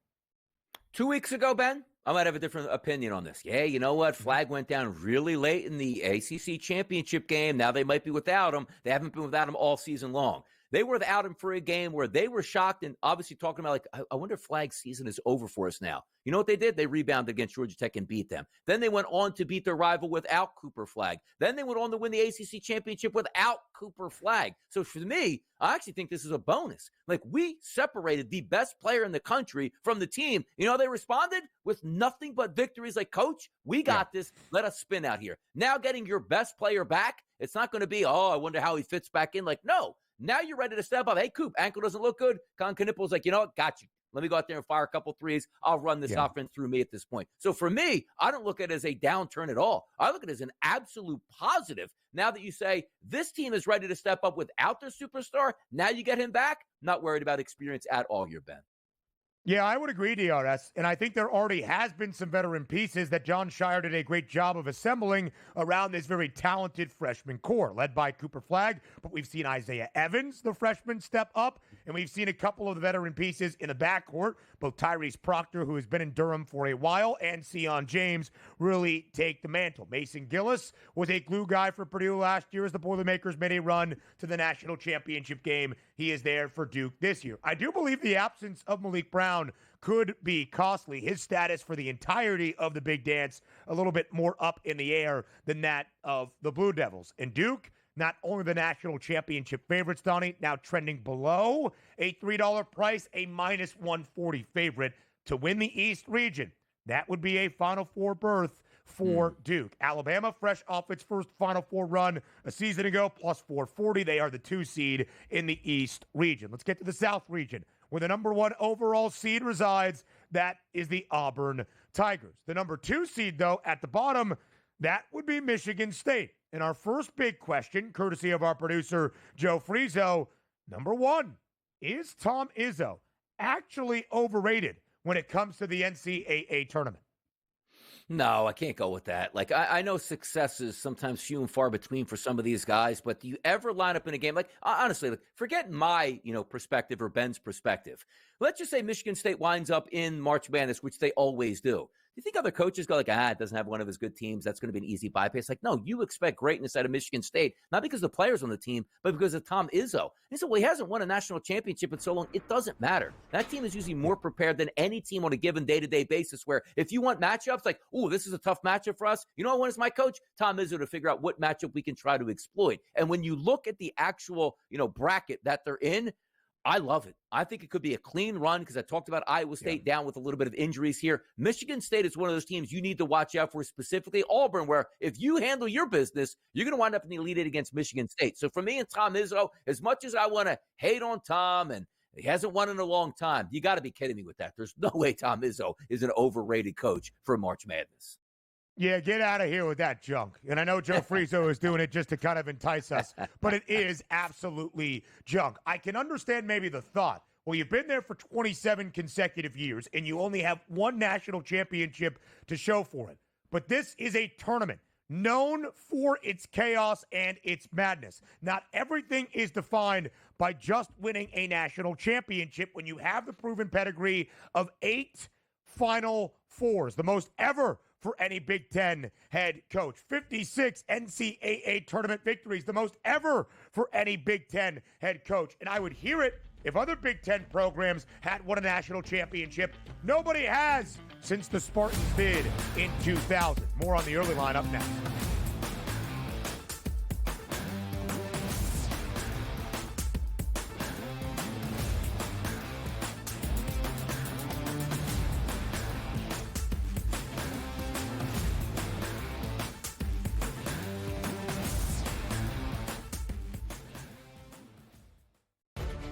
F: 2 weeks ago, Ben, I might have a different opinion on this. Yeah, you know what? Flagg went down really late in the ACC championship game. Now they might be without him. They haven't been without him all season long. They were without him for a game where they were shocked and obviously talking about, like, I wonder if Flagg's season is over for us now. You know what they did? They rebounded against Georgia Tech and beat them. Then they went on to beat their rival without Cooper Flagg. Then they went on to win the ACC championship without Cooper Flagg. So for me, I actually think this is a bonus. Like, we separated the best player in the country from the team. You know how they responded? With nothing but victories. Like, coach, we got this. Let us spin out here. Now getting your best player back, it's not going to be, I wonder how he fits back in. Like, no. Now you're ready to step up. Hey, Coop, ankle doesn't look good. Con Knipple's like, you know what? Got you. Let me go out there and fire a couple threes. I'll run this offense through me at this point. So for me, I don't look at it as a downturn at all. I look at it as an absolute positive. Now that you say this team is ready to step up without their superstar, now you get him back. Not worried about experience at all here, Ben.
C: Yeah, I would agree, DRS. And I think there already has been some veteran pieces that John Shire did a great job of assembling around this very talented freshman core, led by Cooper Flagg. But we've seen Isaiah Evans, the freshman, step up. And we've seen a couple of the veteran pieces in the backcourt, both Tyrese Proctor, who has been in Durham for a while, and Sion James really take the mantle. Mason Gillis was a glue guy for Purdue last year as the Boilermakers made a run to the national championship game. He is there for Duke this year. I do believe the absence of Malik Brown could be costly. His status for the entirety of the big dance a little bit more up in the air than that of the Blue Devils. And Duke, not only the national championship favorites, Donnie, now trending below a $3 price, a minus 140 favorite to win the East region. That would be a Final Four berth for Duke. Alabama, fresh off its first Final Four run a season ago, plus 440. They are the 2 seed in the East region. Let's get to the South region, where the number 1 overall seed resides. That is the Auburn Tigers. The number 2 seed, though, at the bottom, that would be Michigan State. And our first big question, courtesy of our producer, Joe Frizo, number one, is Tom Izzo actually overrated when it comes to the NCAA tournament?
F: No, I can't go with that. Like, I know success is sometimes few and far between for some of these guys, but do you ever line up in a game? Like, honestly, like, forget my, perspective or Ben's perspective. Let's just say Michigan State winds up in March Madness, which they always do. Do you think other coaches go like, it doesn't have one of his good teams, that's going to be an easy bypass? Like, no, you expect greatness out of Michigan State, not because the players on the team, but because of Tom Izzo. He said, well, he hasn't won a national championship in so long. It doesn't matter. That team is usually more prepared than any team on a given day-to-day basis, where if you want matchups, like, this is a tough matchup for us. You know what I want as my coach? Tom Izzo, to figure out what matchup we can try to exploit. And when you look at the actual, bracket that they're in, I love it. I think it could be a clean run because I talked about Iowa State down with a little bit of injuries here. Michigan State is one of those teams you need to watch out for, specifically Auburn, where if you handle your business, you're going to wind up in the Elite Eight against Michigan State. So for me and Tom Izzo, as much as I want to hate on Tom and he hasn't won in a long time, you got to be kidding me with that. There's no way Tom Izzo is an overrated coach for March Madness.
C: Yeah, get out of here with that junk. And I know Joe Frizo is doing it just to kind of entice us, but it is absolutely junk. I can understand maybe the thought. Well, you've been there for 27 consecutive years, and you only have one national championship to show for it. But this is a tournament known for its chaos and its madness. Not everything is defined by just winning a national championship when you have the proven pedigree of 8 Final Fours, the most ever for any Big Ten head coach. 56 NCAA tournament victories, the most ever for any Big Ten head coach. And I would hear it if other Big Ten programs had won a national championship. Nobody has since the Spartans did in 2000. More on the early line up next.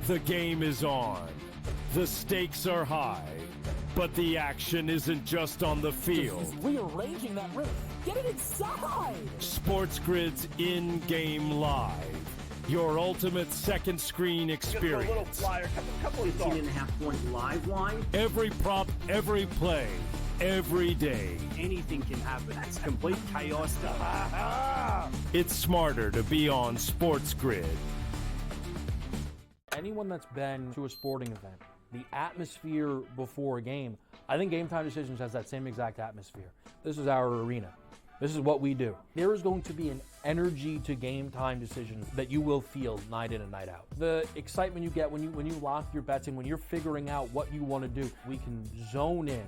A: The game is on. The stakes are high. But the action isn't just on the field.
P: Just rearranging that roof. Get it inside!
A: SportsGrid's in-game live. Your ultimate second screen experience.
D: Just a little flyer, couple 18.5-point live line.
A: Every prop, every play, every day.
D: Anything can happen. That's complete chaos.
A: It's smarter to be on SportsGrid.
E: Anyone that's been to a sporting event, the atmosphere before a game, I think Game Time Decisions has that same exact atmosphere. This is our arena. This is what we do. There is going to be an energy to Game Time Decisions that you will feel night in and night out. The excitement you get when you lock your bets in, when you're figuring out what you want to do, we can zone in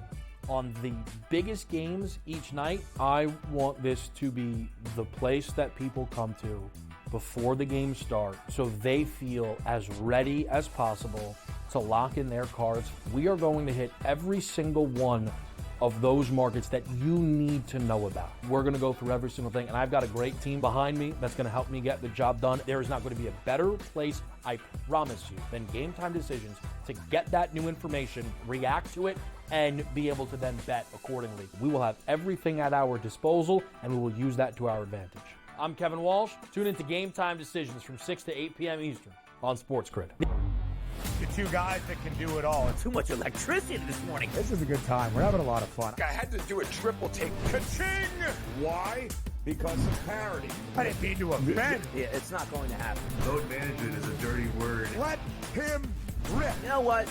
E: on the biggest games each night. I want this to be the place that people come to before the games start so they feel as ready as possible to lock in their cards. We are going to hit every single one of those markets that you need to know about. We're going to go through every single thing, and I've got a great team behind me that's going to help me get the job done. There is not going to be a better place, I promise you, than Game Time Decisions to get that new information, react to it, and be able to then bet accordingly. We will have everything at our disposal, and we will use that to our advantage. I'm Kevin Walsh. Tune into Game Time Decisions from 6 to 8 p.m. Eastern on SportsGrid.
C: The two guys that can do it all.
F: Too much electricity this morning.
G: This is a good time. We're having a lot of fun.
I: I had to do a triple take. Ka-ching! Why? Because of parity.
C: I didn't mean to offend.
M: Yeah, it's not going to happen.
H: Load management is a dirty word.
C: Let him rip.
M: You know what?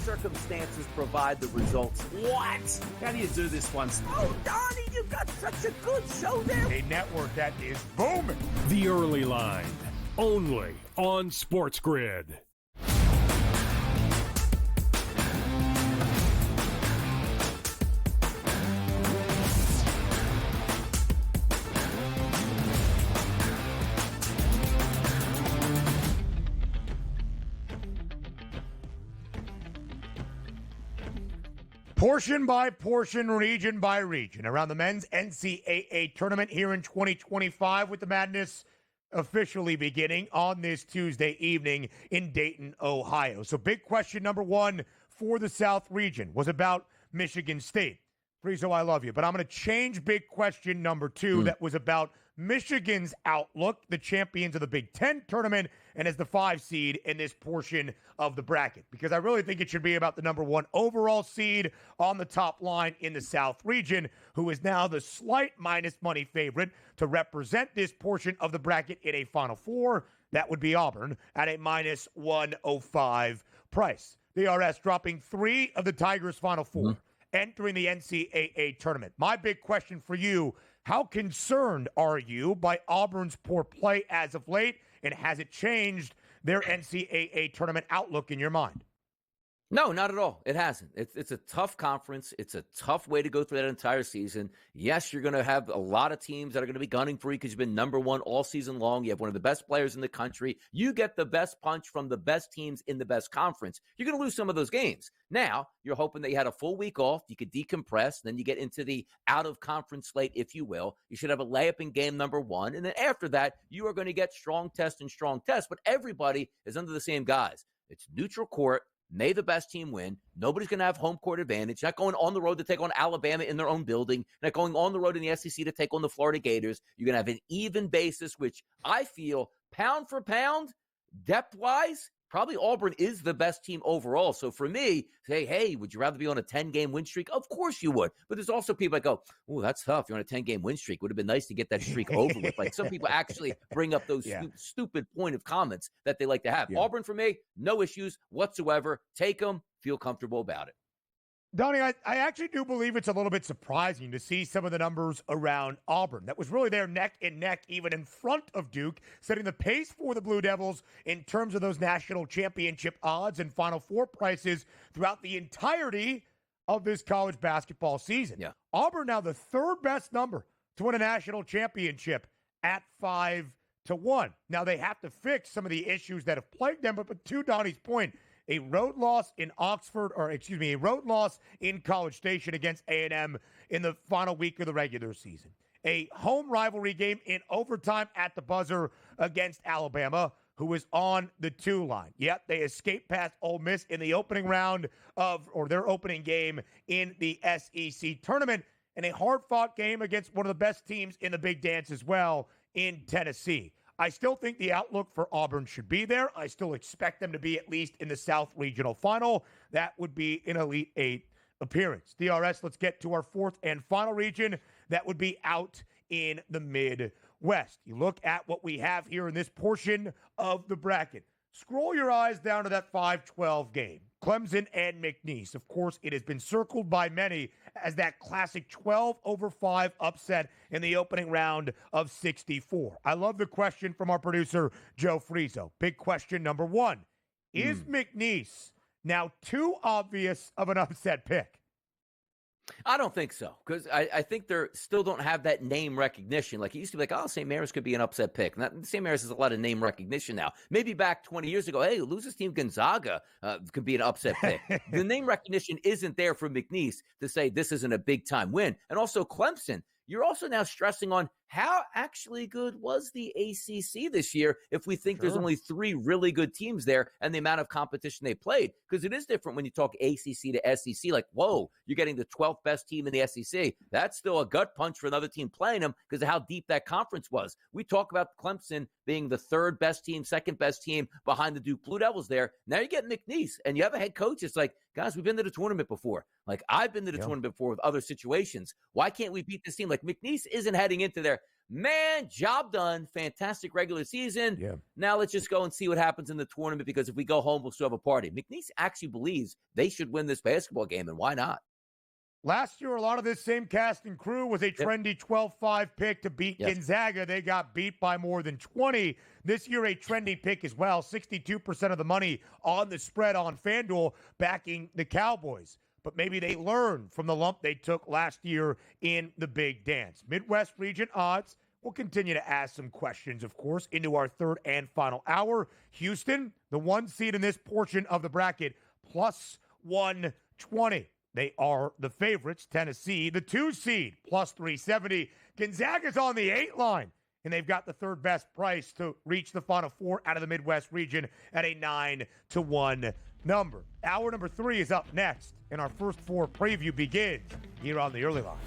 M: Circumstances provide the results.
D: What? How do you do this once?
M: Oh, Donnie, you've got such a good show there.
C: A network that is booming.
A: The early line, only on SportsGrid.
C: Portion by portion, region by region, around the men's NCAA tournament here in 2025, with the madness officially beginning on this Tuesday evening in Dayton, Ohio. So big question number one for the South region was about Michigan State. Frizo, I love you, but I'm going to change big question number two that was about Michigan's outlook, the champions of the Big Ten tournament, and as the 5 seed in this portion of the bracket. Because I really think it should be about the number 1 overall seed on the top line in the South region, who is now the slight minus money favorite to represent this portion of the bracket in a Final Four. That would be Auburn at a minus 105 price. The RS dropping 3 of the Tigers' Final Four, entering the NCAA tournament. My big question for you, how concerned are you by Auburn's poor play as of late, and has it changed their NCAA tournament outlook in your mind?
F: No, not at all. It hasn't. It's a tough conference. It's a tough way to go through that entire season. Yes, you're going to have a lot of teams that are going to be gunning for you because you've been number 1 all season long. You have one of the best players in the country. You get the best punch from the best teams in the best conference. You're going to lose some of those games. Now, you're hoping that you had a full week off. You could decompress. Then you get into the out-of-conference slate, if you will. You should have a layup in game number 1. And then after that, you are going to get strong test and strong test. But everybody is under the same guise. It's neutral court. May the best team win. Nobody's going to have home court advantage. Not going on the road to take on Alabama in their own building. Not going on the road in the SEC to take on the Florida Gators. You're going to have an even basis, which I feel, pound for pound, depth-wise, probably Auburn is the best team overall. So for me, say, hey, would you rather be on a 10-game win streak? Of course you would. But there's also people that go, oh, that's tough. You're on a 10-game win streak. Would have been nice to get that streak over with. Like some people actually bring up those stupid point of comments that they like to have. Auburn for me, no issues whatsoever. Take them. Feel comfortable about it.
C: Donnie, I actually do believe it's a little bit surprising to see some of the numbers around Auburn. That was really their neck and neck, even in front of Duke, setting the pace for the Blue Devils in terms of those national championship odds and Final Four prices throughout the entirety of this college basketball season.
F: Yeah.
C: Auburn now the 3rd best number to win a national championship at 5-1. Now they have to fix some of the issues that have plagued them, but to Donnie's point, a road loss in a road loss in College Station against A&M in the final week of the regular season. A home rivalry game in overtime at the buzzer against Alabama, who was on the 2 line. Yep, they escaped past Ole Miss in the opening round their opening game in the SEC tournament, and a hard-fought game against one of the best teams in the Big Dance as well in Tennessee. I still think the outlook for Auburn should be there. I still expect them to be at least in the South Regional Final. That would be an Elite 8 appearance. DRS, let's get to our 4th and final region. That would be out in the Midwest. You look at what we have here in this portion of the bracket. Scroll your eyes down to that 5-12 game. Clemson and McNeese. Of course, it has been circled by many as that classic 12-5 upset in the opening round of 64. I love the question from our producer, Joe Frieso. Big question number 1. Is McNeese now too obvious of an upset pick?
F: I don't think so, because I think they still don't have that name recognition. Like it used to be like, oh, St. Mary's could be an upset pick. St. Mary's has a lot of name recognition now. Maybe back 20 years ago, hey, loses team Gonzaga could be an upset pick. The name recognition isn't there for McNeese to say this isn't a big-time win. And also Clemson, you're also now stressing on how actually good was the ACC this year if we think there's only 3 really good teams there and the amount of competition they played? Because it is different when you talk ACC to SEC. Like, whoa, you're getting the 12th best team in the SEC. That's still a gut punch for another team playing them because of how deep that conference was. We talk about Clemson being the 3rd best team, 2nd best team behind the Duke Blue Devils there. Now you get McNeese, and you have a head coach. It's like, guys, we've been to the tournament before. Like, I've been to the tournament before with other situations. Why can't we beat this team? Like, McNeese isn't heading into there. Man, job done. Fantastic regular season.
C: Yeah.
F: Now let's just go and see what happens in the tournament because if we go home, we'll still have a party. McNeese actually believes they should win this basketball game, and why not?
C: Last year, a lot of this same cast and crew was a trendy 12-5 pick to beat Gonzaga. They got beat by more than 20. This year, a trendy pick as well. 62% of the money on the spread on FanDuel backing the Cowboys. But maybe they learned from the lump they took last year in the Big Dance. Midwest region odds. We'll continue to ask some questions, of course, into our 3rd and final hour. Houston, the 1 seed in this portion of the bracket, plus 120. They are the favorites. Tennessee, the 2 seed, plus 370. Gonzaga's on the 8 line, and they've got the 3rd best price to reach the Final Four out of the Midwest region at a 9-1 number. Hour number 3 is up next, and our first 4 preview begins here on the Early Line.